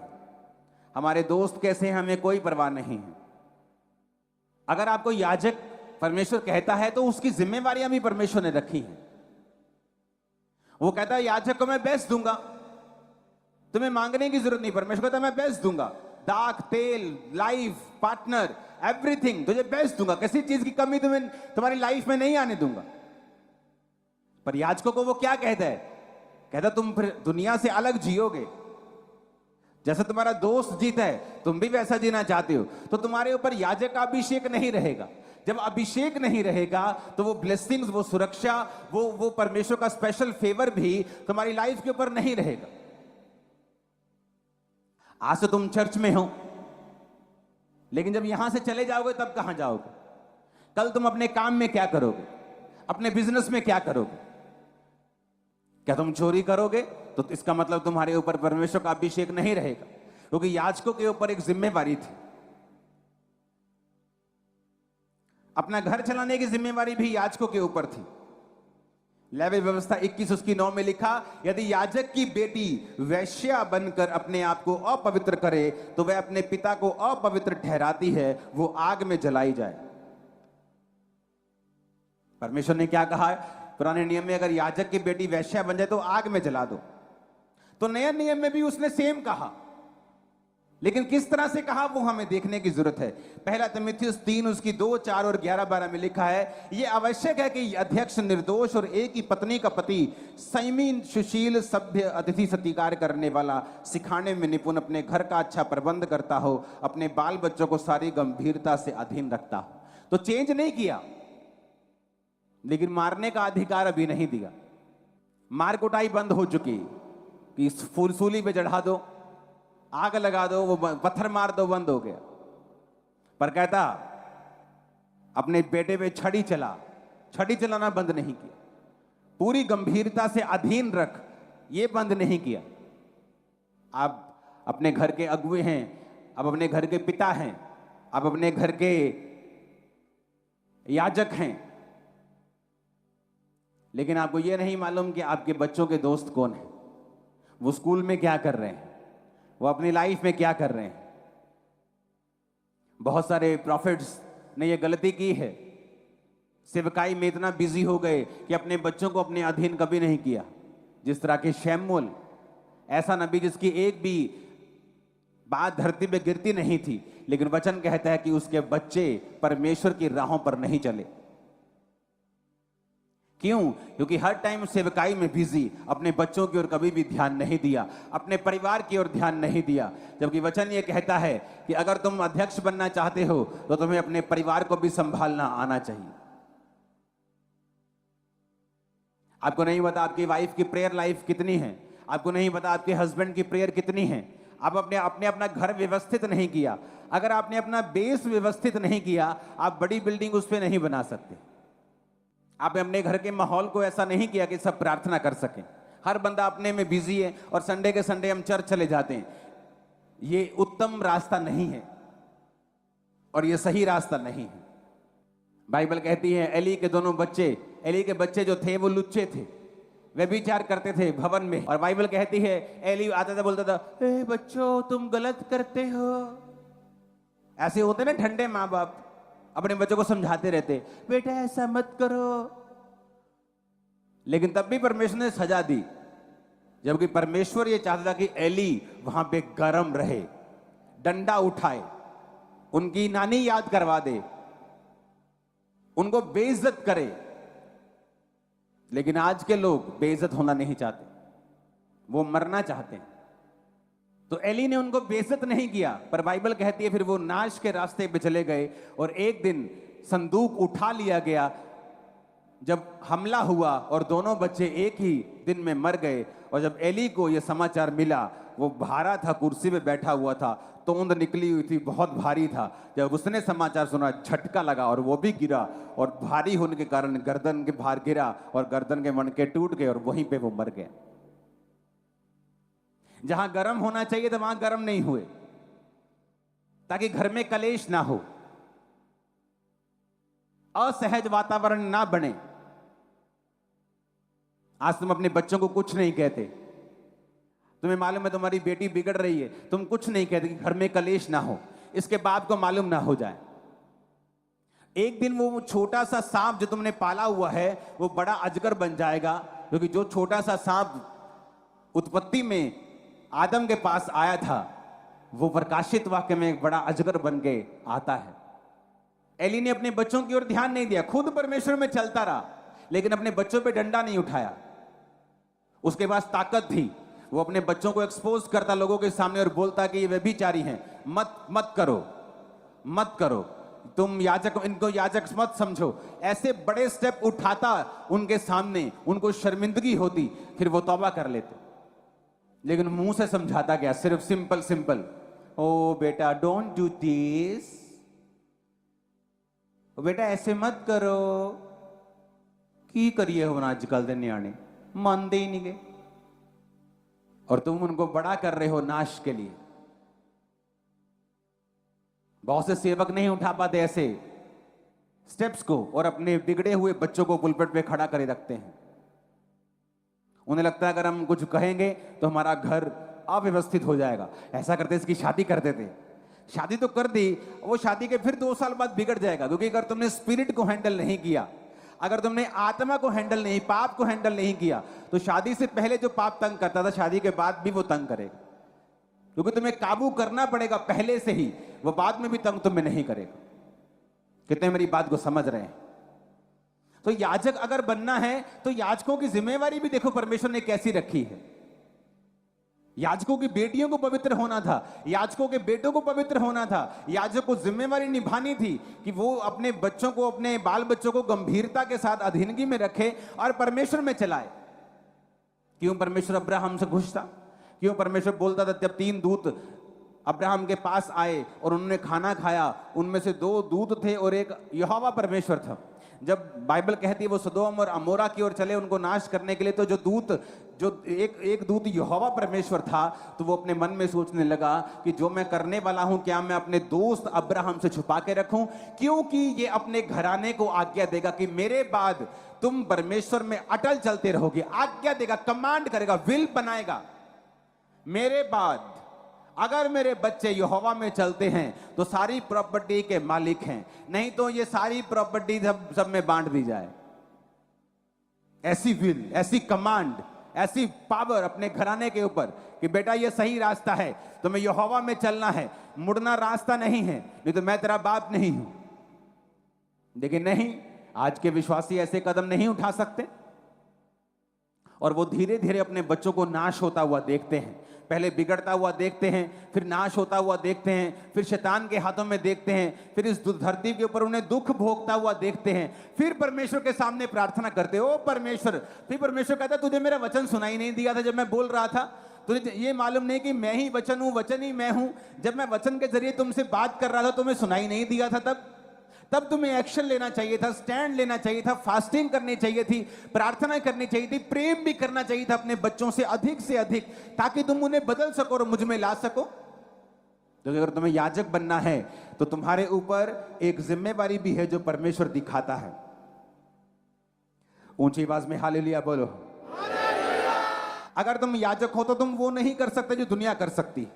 हमारे दोस्त कैसे हैं, हमें कोई परवाह नहीं है। अगर आपको याजक परमेश्वर कहता है तो उसकी जिम्मेवारियां भी परमेश्वर ने रखी हैं। वो कहता है याजक को मैं बेस्ट दूंगा, तुम्हें मांगने की जरूरत नहीं। परमेश्वर कहता है मैं बेस्ट दूंगा, दाख, तेल, लाइफ, पार्टनर, एवरीथिंग तुझे बेस्ट दूंगा, किसी चीज की कमी तुम्हारी लाइफ में नहीं आने दूंगा। पर याजकों को वो क्या कहता है? कहता तुम फिर दुनिया से अलग जियोगे, जैसे तुम्हारा दोस्त जीता है तुम भी वैसा जीना चाहते हो, तो तुम्हारे ऊपर याजक का अभिषेक नहीं रहेगा। जब अभिषेक नहीं रहेगा तो वो ब्लेसिंग्स, वो सुरक्षा, वो परमेश्वर का स्पेशल फेवर भी तुम्हारी लाइफ के ऊपर नहीं रहेगा। आज तो तुम चर्च में हो, लेकिन जब यहां से चले जाओगे तब कहां जाओगे? कल तुम अपने काम में क्या करोगे, अपने बिजनेस में क्या करोगे? क्या तुम चोरी करोगे? तो इसका मतलब तुम्हारे ऊपर परमेश्वर का अभिषेक नहीं रहेगा, क्योंकि याजकों के ऊपर एक जिम्मेवारी थी। अपना घर चलाने की जिम्मेवारी भी याजकों के ऊपर थी। लेवी व्यवस्था 21 उसकी 9 में लिखा, यदि याजक की बेटी वैश्या बनकर अपने आप को अपवित्र करे तो वह अपने पिता को अपवित्र ठहराती है, वो आग में जलाई जाए। परमेश्वर ने क्या कहा? पुराने नियम में अगर याजक की बेटी वैश्या बन जाए तो आग में जला दो। तो नए नियम में भी उसने सेम कहा, लेकिन किस तरह से कहा वो हमें देखने की जरूरत है। पहला तीमुथियुस 3 उसकी 2, 4 और 11, 12 में लिखा है, यह आवश्यक है कि अध्यक्ष निर्दोष और एक ही पत्नी का पति संयमी, सुशील, सभ्य, अतिथि सत्कार करने वाला, सिखाने में निपुण, अपने घर का अच्छा प्रबंध करता हो, अपने बाल बच्चों को सारी गंभीरता से अधीन रखता हो। तो चेंज नहीं किया, लेकिन मारने का अधिकार अभी नहीं दिया। मार कुटाई बंद हो चुकी कि फूल सूली पे चढ़ा दो, आग लगा दो, वो पत्थर मार दो, बंद हो गया। पर कहता अपने बेटे पे छड़ी चला, छड़ी चलाना बंद नहीं किया। पूरी गंभीरता से अधीन रख, ये बंद नहीं किया। आप अपने घर के अगुए हैं, आप अपने घर के पिता हैं, आप अपने घर के याजक हैं, लेकिन आपको यह नहीं मालूम कि आपके बच्चों के दोस्त कौन हैं, वो स्कूल में क्या कर रहे हैं, वो अपनी लाइफ में क्या कर रहे हैं। बहुत सारे प्रॉफिट्स ने ये गलती की है, सेवकाई में इतना बिजी हो गए कि अपने बच्चों को अपने अधीन कभी नहीं किया। जिस तरह के शमूएल, ऐसा नबी जिसकी एक भी बात धरती पे गिरती नहीं थी, लेकिन वचन कहता है कि उसके बच्चे परमेश्वर की राहों पर नहीं चले। क्यों? क्योंकि हर टाइम सेवकाई में बिजी, अपने बच्चों की ओर कभी भी ध्यान नहीं दिया, अपने परिवार की ओर ध्यान नहीं दिया। जबकि वचन ये कहता है कि अगर तुम अध्यक्ष बनना चाहते हो तो तुम्हें अपने परिवार को भी संभालना आना चाहिए। आपको नहीं पता आपकी वाइफ की प्रेयर लाइफ कितनी है, आपको नहीं पता आपके हस्बैंड की प्रेयर कितनी है। आप अपना घर व्यवस्थित नहीं किया। अगर आपने अपना बेस व्यवस्थित नहीं किया, आप बड़ी बिल्डिंग उस पर नहीं बना सकते। आपने अपने घर के माहौल को ऐसा नहीं किया कि सब प्रार्थना कर सकें। हर बंदा अपने में बिजी है और संडे के संडे हम चर्च चले जाते हैं। ये उत्तम रास्ता नहीं है और ये सही रास्ता नहीं है। बाइबल कहती है एली के दोनों बच्चे, एली के बच्चे जो थे वो लुच्चे थे, वे व्यभिचार करते थे भवन में। और बाइबल कहती है एली आता था, बोलता था, ए बच्चों तुम गलत करते हो। ऐसे होते ना ठंडे माँ बाप, अपने बच्चों को समझाते रहते, बेटा ऐसा मत करो। लेकिन तब भी परमेश्वर ने सजा दी, जबकि परमेश्वर ये चाहता था कि एली वहां पे गरम रहे, डंडा उठाए, उनकी नानी याद करवा दे, उनको बेइज्जत करे। लेकिन आज के लोग बेइज्जत होना नहीं चाहते, वो मरना चाहते हैं। तो एली ने उनको बेइज्जत नहीं किया, पर बाइबल कहती है फिर वो नाश के रास्ते पे चले गए। और एक दिन संदूक उठा लिया गया, जब हमला हुआ और दोनों बच्चे एक ही दिन में मर गए। और जब एली को यह समाचार मिला, वो भारा था, कुर्सी पे बैठा हुआ था, तोंद निकली हुई थी, बहुत भारी था। जब उसने समाचार सुना, झटका लगा और वो भी गिरा, और भारी होने के कारण गर्दन के भार गिरा और गर्दन के मणके टूट गए और वहीं पे वो मर गए। जहां गर्म होना चाहिए था वहां गर्म नहीं हुए, ताकि घर में कलेश ना हो, असहज वातावरण ना बने। आज तुम अपने बच्चों को कुछ नहीं कहते, तुम्हें मालूम है तुम्हारी बेटी बिगड़ रही है, तुम कुछ नहीं कहते कि घर में कलेश ना हो, इसके बाप को मालूम ना हो जाए। एक दिन वो छोटा सा सांप जो तुमने पाला हुआ है वो बड़ा अजगर बन जाएगा, क्योंकि जो छोटा सा सांप उत्पत्ति में आदम के पास आया था, वो प्रकाशित वाक्य में एक बड़ा अजगर बन के आता है। एली ने अपने बच्चों की ओर ध्यान नहीं दिया, खुद परमेश्वर में चलता रहा, लेकिन अपने बच्चों पे डंडा नहीं उठाया। उसके पास ताकत थी, वो अपने बच्चों को एक्सपोज करता लोगों के सामने और बोलता कि ये व्यभिचारी हैं, मत करो, मत करो, तुम याजक, इनको याजक मत समझो। ऐसे बड़े स्टेप उठाता उनके सामने, उनको शर्मिंदगी होती, फिर वो तौबा कर लेते। लेकिन मुंह से समझाता गया, सिर्फ सिंपल, ओ बेटा डोंट डू दिस, बेटा ऐसे मत करो की करिए हो आजकल के न्याणे मानते ही नहीं गए और तुम उनको बड़ा कर रहे हो नाश के लिए। बहुत से सेवक नहीं उठा पाते ऐसे स्टेप्स को और अपने बिगड़े हुए बच्चों को पुलपट पे खड़ा करे रखते हैं। उन्हें लगता है अगर हम कुछ कहेंगे तो हमारा घर अव्यवस्थित हो जाएगा। ऐसा करते इसकी शादी करते थे, शादी तो कर दी, वो शादी के फिर 2 साल बाद बिगड़ जाएगा, क्योंकि अगर तुमने स्पिरिट को हैंडल नहीं किया, अगर तुमने आत्मा को हैंडल नहीं, पाप को हैंडल नहीं किया, तो शादी से पहले जो पाप तंग करता था शादी के बाद भी वो तंग करेगा, क्योंकि तुम्हें काबू करना पड़ेगा पहले से ही, वो बाद में भी तंग तुम्हें नहीं करेगा। कितने मेरी बात को समझ रहे हैं? तो याजक अगर बनना है तो याजकों की जिम्मेवारी भी देखो परमेश्वर ने कैसी रखी है। याजकों की बेटियों को पवित्र होना था, याजकों के बेटों को पवित्र होना था। याजक को जिम्मेवारी निभानी थी कि वो अपने बच्चों को, अपने बाल बच्चों को गंभीरता के साथ अधीनगी में रखे और परमेश्वर में चलाए। क्यों परमेश्वर अब्राहम से खुश था? क्यों परमेश्वर बोलता था? जब 3 दूत अब्राहम के पास आए और उन्होंने खाना खाया, उनमें से 2 दूत थे और एक यहोवा परमेश्वर था। जब बाइबल कहती है वो सदोम और अमोरा की ओर चले उनको नाश करने के लिए, तो जो एक दूत यहोवा परमेश्वर था, तो वो अपने मन में सोचने लगा कि जो मैं करने वाला हूं क्या मैं अपने दोस्त अब्राहम से छुपा के रखूं, क्योंकि ये अपने घराने को आज्ञा देगा कि मेरे बाद तुम परमेश्वर में अटल चलते रहोगे। आज्ञा देगा, कमांड करेगा, विल बनाएगा। मेरे बाद अगर मेरे बच्चे यहोवा में चलते हैं तो सारी प्रॉपर्टी के मालिक हैं, नहीं तो ये सारी प्रॉपर्टी सब में बांट दी जाए। ऐसी विल, ऐसी कमांड, ऐसी पावर अपने घराने के ऊपर कि बेटा ये सही रास्ता है, तुम्हें यहोवा में चलना है, मुड़ना रास्ता नहीं है, नहीं तो मैं तेरा बाप नहीं हूं। लेकिन नहीं, आज के विश्वासी ऐसे कदम नहीं उठा सकते और वो धीरे धीरे अपने बच्चों को नाश होता हुआ देखते हैं। पहले बिगड़ता हुआ देखते हैं, फिर नाश होता हुआ देखते हैं, फिर शैतान के हाथों में देखते हैं, फिर इस धरती के ऊपर उन्हें दुख भोगता हुआ देखते हैं, फिर परमेश्वर के सामने प्रार्थना करते हो परमेश्वर। फिर परमेश्वर कहता है तुझे मेरा वचन सुनाई नहीं दिया था जब मैं बोल रहा था? तुझे ये मालूम नहीं कि मैं ही वचन हूं, वचन ही मैं हूं? जब मैं वचन के जरिए तुमसे बात कर रहा था तुम्हें सुनाई नहीं दिया था? तब तुम्हें एक्शन लेना चाहिए था, स्टैंड लेना चाहिए था, फास्टिंग करनी चाहिए थी, प्रार्थना करनी चाहिए थी, प्रेम भी करना चाहिए था अपने बच्चों से अधिक, ताकि तुम उन्हें बदल सको और मुझ में ला सको। तो अगर तुम्हें याजक बनना है तो तुम्हारे ऊपर एक जिम्मेवारी भी है जो परमेश्वर दिखाता है। ऊंची आवाज में हालेलुया बोलो। अगर तुम याजक हो तो तुम वो नहीं कर सकते जो दुनिया कर सकती।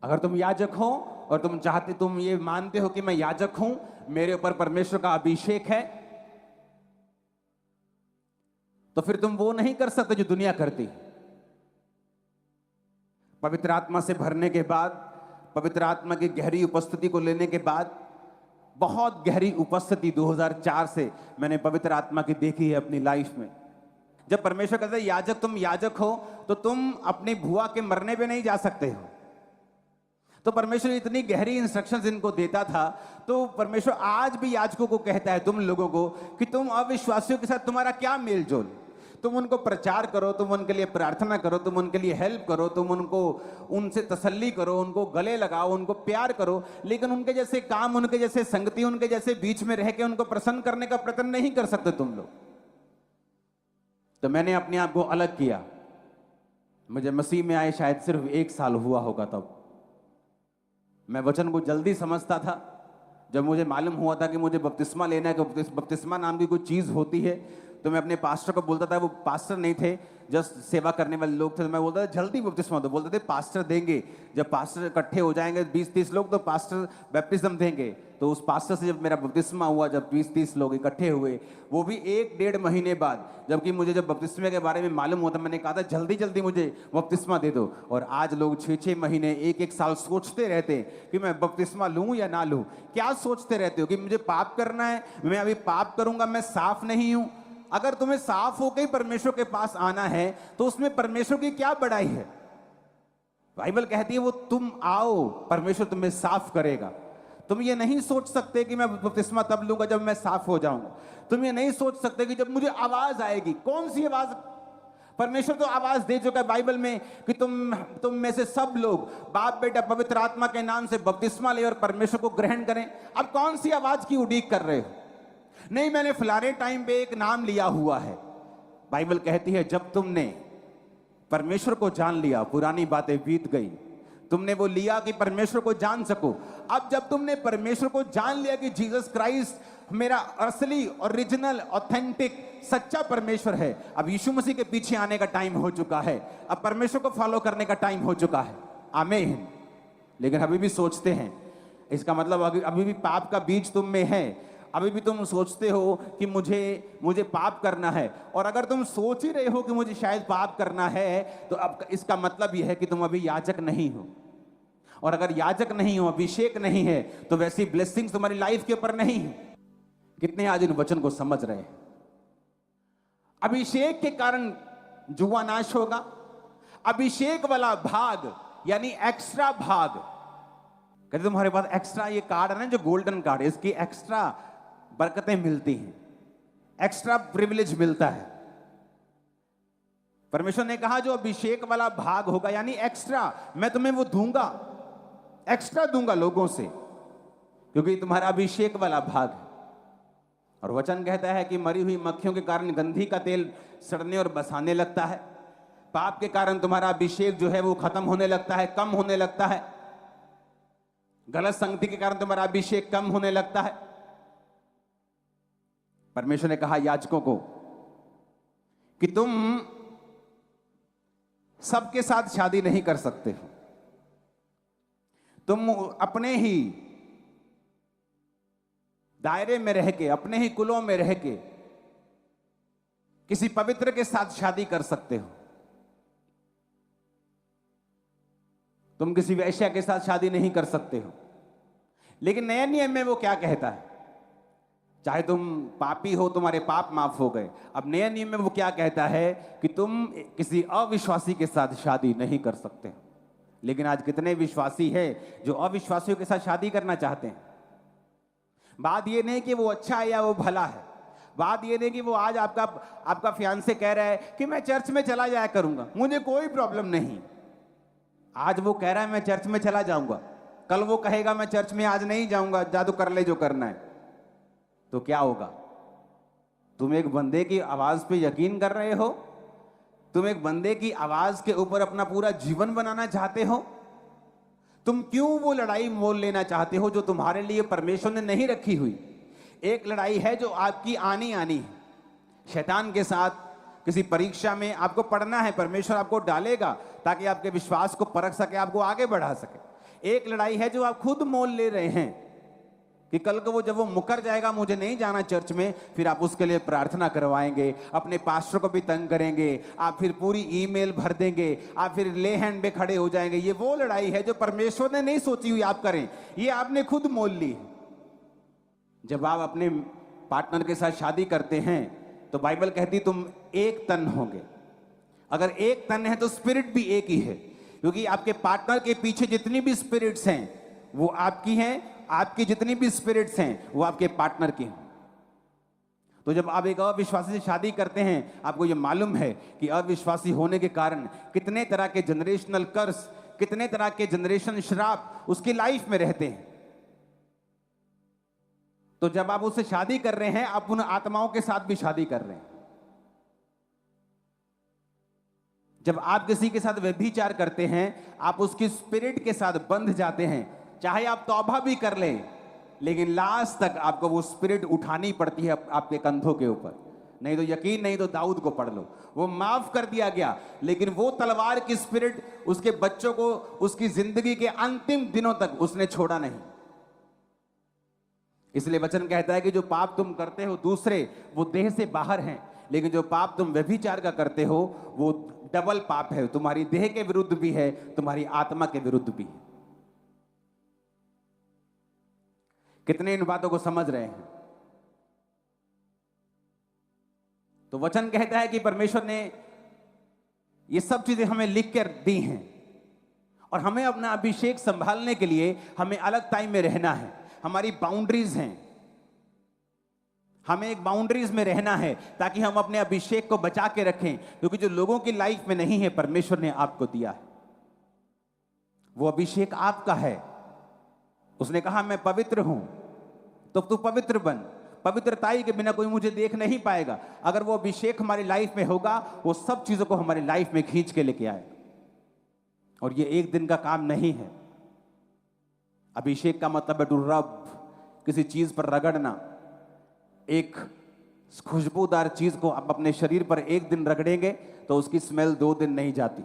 अगर तुम याजक हो और तुम ये मानते हो कि मैं याजक हूं, मेरे ऊपर परमेश्वर का अभिषेक है, तो फिर तुम वो नहीं कर सकते जो दुनिया करती। पवित्र आत्मा से भरने के बाद, पवित्र आत्मा की गहरी उपस्थिति को लेने के बाद, बहुत गहरी उपस्थिति 2004 से मैंने पवित्र आत्मा की देखी है अपनी लाइफ में। जब परमेश्वर कहता है याजक, तुम याजक हो, तो तुम अपनी भुआ के मरने पे नहीं जा सकते हो। तो परमेश्वर इतनी गहरी इंस्ट्रक्शंस इनको देता था, तो परमेश्वर आज भी याजकों को कहता है तुम लोगों को कि तुम अविश्वासियों के साथ तुम्हारा क्या मेल जोल। तुम उनको प्रचार करो, तुम उनके लिए प्रार्थना करो, तुम उनके लिए हेल्प करो, तुम उनसे तसल्ली करो, उनको गले लगाओ, उनको प्यार करो, लेकिन उनके जैसे काम, उनके जैसे संगति, उनके जैसे बीच में रह के उनको प्रसन्न करने का प्रयत्न नहीं कर सकते तुम लोग। तो मैंने अपने आप को अलग किया। मुझे मसीह में आए शायद सिर्फ 1 साल हुआ होगा। तब मैं वचन को जल्दी समझता था। जब मुझे मालूम हुआ था कि मुझे बपतिस्मा लेना है, कि बपतिस्मा नाम की कोई चीज़ होती है, तो मैं अपने पास्टर को बोलता था, वो पास्टर नहीं थे, जस्ट सेवा करने वाले लोग थे, तो मैं बोलता था जल्दी बपतिस्मा दो। बोलते थे पास्टर देंगे, जब पास्टर इकट्ठे हो जाएंगे 20-30 लोग तो पास्टर बैप्टिज्म देंगे। तो उस पास्टर से जब मेरा बपतिस्मा हुआ, जब 20-30 लोग इकट्ठे हुए, वो भी 1-1.5 महीने बाद, जबकि मुझे जब बपतिस्मे के बारे में मालूम हुआ था, मैंने कहा था जल्दी जल्दी मुझे बपतिस्मा दे दो। और आज लोग 6-6 महीने, 1-1 साल सोचते रहते कि मैं बपतिस्मा लूँ या ना लूँ। क्या सोचते रहते हो कि मुझे पाप करना है, मैं अभी पाप करूँगा, मैं साफ नहीं हूँ? अगर तुम्हें साफ होकर ही परमेश्वर के पास आना है तो उसमें परमेश्वर की क्या बड़ाई है? बाइबल कहती है वो तुम आओ, परमेश्वर तुम्हें साफ करेगा। तुम ये नहीं सोच सकते कि मैं बपतिस्मा तब लूंगा जब मैं साफ हो जाऊंगा। तुम ये नहीं सोच सकते कि जब मुझे आवाज आएगी। कौन सी आवाज? परमेश्वर तो आवाज दे चुका है बाइबल में कि तुम में से सब लोग बाप बेटा पवित्र आत्मा के नाम से बपतिस्मा ले और परमेश्वर को ग्रहण करें। अब कौन सी आवाज की उड़ीक कर रहे हो? नहीं, मैंने फलाने टाइम पे एक नाम लिया हुआ है। बाइबल कहती है जब तुमने परमेश्वर को जान लिया, पुरानी बातें बीत गई, तुमने वो लिया कि परमेश्वर को जान सको। अब जब तुमने परमेश्वर को जान लिया कि जीसस क्राइस्ट मेरा असली, ओरिजिनल, ऑथेंटिक, सच्चा परमेश्वर है, अब यीशु मसीह के पीछे आने का टाइम हो चुका है। अब परमेश्वर को फॉलो करने का टाइम हो चुका है। आमीन। लेकिन अभी भी सोचते हैं, इसका मतलब अभी भी पाप का बीज तुम में है। अभी भी तुम सोचते हो कि मुझे पाप करना है। और अगर तुम सोच ही रहे हो कि मुझे शायद पाप करना है, तो अब इसका मतलब यह है कि तुम अभी याजक नहीं हो। और अगर याजक नहीं हो, अभिषेक नहीं है, तो वैसी ब्लेसिंग्स तुम्हारी लाइफ के ऊपर नहीं है। कितने आज इन वचन को समझ रहे हैं? अभिषेक के कारण जुआ नाश होगा। अभिषेक वाला भाग यानी एक्स्ट्रा भाग, कहते तुम्हारे पास एक्स्ट्रा ये कार्ड है ना, जो गोल्डन कार्ड, इसकी एक्स्ट्रा बरकतें मिलती हैं, एक्स्ट्रा प्रिविलेज मिलता है। परमेश्वर ने कहा जो अभिषेक वाला भाग होगा यानी एक्स्ट्रा, मैं तुम्हें वो दूंगा, एक्स्ट्रा दूंगा लोगों से, क्योंकि तुम्हारा अभिषेक वाला भाग है। और वचन कहता है कि मरी हुई मक्खियों के कारण गंधी का तेल सड़ने और बसाने लगता है। पाप के कारण तुम्हारा अभिषेक जो है वो खत्म होने लगता है, कम होने लगता है। गलत संगति के कारण तुम्हारा अभिषेक कम होने लगता है। परमेश्वर ने कहा याजकों को कि तुम सबके साथ शादी नहीं कर सकते हो। तुम अपने ही दायरे में रह के, अपने ही कुलों में रह के किसी पवित्र के साथ शादी कर सकते हो। तुम किसी वैश्या के साथ शादी नहीं कर सकते हो। लेकिन नए नियम में वो क्या कहता है? चाहे तुम पापी हो, तुम्हारे पाप माफ हो गए। अब नए नियम में वो क्या कहता है कि तुम किसी अविश्वासी के साथ शादी नहीं कर सकते। लेकिन आज कितने विश्वासी हैं जो अविश्वासियों के साथ शादी करना चाहते हैं। बात ये नहीं कि वो अच्छा है या वो भला है। बात ये नहीं कि वो आज आपका फियांसे कह रहा है कि मैं चर्च में चला जाया करूंगा, मुझे कोई प्रॉब्लम नहीं। आज वो कह रहा है मैं चर्च में चला जाऊंगा, कल वो कहेगा मैं चर्च में आज नहीं जाऊंगा, जादू कर ले जो करना है। तो क्या होगा? तुम एक बंदे की आवाज पे यकीन कर रहे हो? तुम एक बंदे की आवाज के ऊपर अपना पूरा जीवन बनाना चाहते हो? तुम क्यों वो लड़ाई मोल लेना चाहते हो जो तुम्हारे लिए परमेश्वर ने नहीं रखी हुई? एक लड़ाई है जो आपकी आनी है शैतान के साथ। किसी परीक्षा में आपको पढ़ना है, परमेश्वर आपको डालेगा ताकि आपके विश्वास को परख सके, आपको आगे बढ़ा सके। एक लड़ाई है जो आप खुद मोल ले रहे हैं कि कल को जब वो मुकर जाएगा, मुझे नहीं जाना चर्च में, फिर आप उसके लिए प्रार्थना करवाएंगे, अपने पास्टर को भी तंग करेंगे, आप फिर पूरी ईमेल भर देंगे, आप फिर ले हैंड पे खड़े हो जाएंगे। ये वो लड़ाई है जो परमेश्वर ने नहीं सोची हुई आप करें, ये आपने खुद मोल ली। जब आप अपने पार्टनर के साथ शादी करते हैं तो बाइबल कहती तुम एक तन होंगे। अगर एक तन है तो स्पिरिट भी एक ही है, क्योंकि आपके पार्टनर के पीछे जितनी भी स्पिरिट्स हैं वो आपकी हैं, आपकी जितनी भी स्पिरिट्स हैं वो आपके पार्टनर की हैं। तो जब आप एक अविश्वासी से शादी करते हैं, आपको ये मालूम है कि अविश्वासी होने के कारण कितने तरह के जनरेशनल कर्स, कितने तरह के जनरेशन श्राप उसकी लाइफ में रहते हैं। तो जब आप उससे शादी कर रहे हैं, आप उन आत्माओं के साथ भी शादी कर रहे हैं। जब आप किसी के साथ व्यभिचार करते हैं, आप उसकी स्पिरिट के साथ बंध जाते हैं। चाहे आप तौबा भी कर लें, लेकिन लास्ट तक आपको वो स्पिरिट उठानी पड़ती है आपके कंधों के ऊपर। नहीं तो यकीन नहीं तो दाऊद को पढ़ लो, वो माफ कर दिया गया, लेकिन वो तलवार की स्पिरिट उसके बच्चों को उसकी जिंदगी के अंतिम दिनों तक उसने छोड़ा नहीं। इसलिए वचन कहता है कि जो पाप तुम करते हो दूसरे, वो देह से बाहर हैं, लेकिन जो पाप तुम व्यभिचार का करते हो वो डबल पाप है। तुम्हारी देह के विरुद्ध भी है, तुम्हारी आत्मा के विरुद्ध भी है। कितने इन बातों को समझ रहे हैं? तो वचन कहता है कि परमेश्वर ने ये सब चीजें हमें लिख कर दी हैं और हमें अपना अभिषेक संभालने के लिए हमें अलग टाइम में रहना है। हमारी बाउंड्रीज हैं, हमें एक बाउंड्रीज में रहना है ताकि हम अपने अभिषेक को बचा के रखें, क्योंकि जो लोगों की लाइफ में नहीं है परमेश्वर ने आपको दिया है। वो अभिषेक आपका है। उसने कहा मैं पवित्र हूं, तो तू पवित्र बन। पवित्रताई के बिना कोई मुझे देख नहीं पाएगा। अगर वो अभिषेक हमारी लाइफ में होगा, वो सब चीजों को हमारी लाइफ में खींच के लेके आएगा। और ये एक दिन का काम नहीं है। अभिषेक का मतलब है टू रब, किसी चीज पर रगड़ना। एक खुशबूदार चीज को आप अपने शरीर पर एक दिन रगड़ेंगे तो उसकी स्मेल 2 दिन नहीं जाती।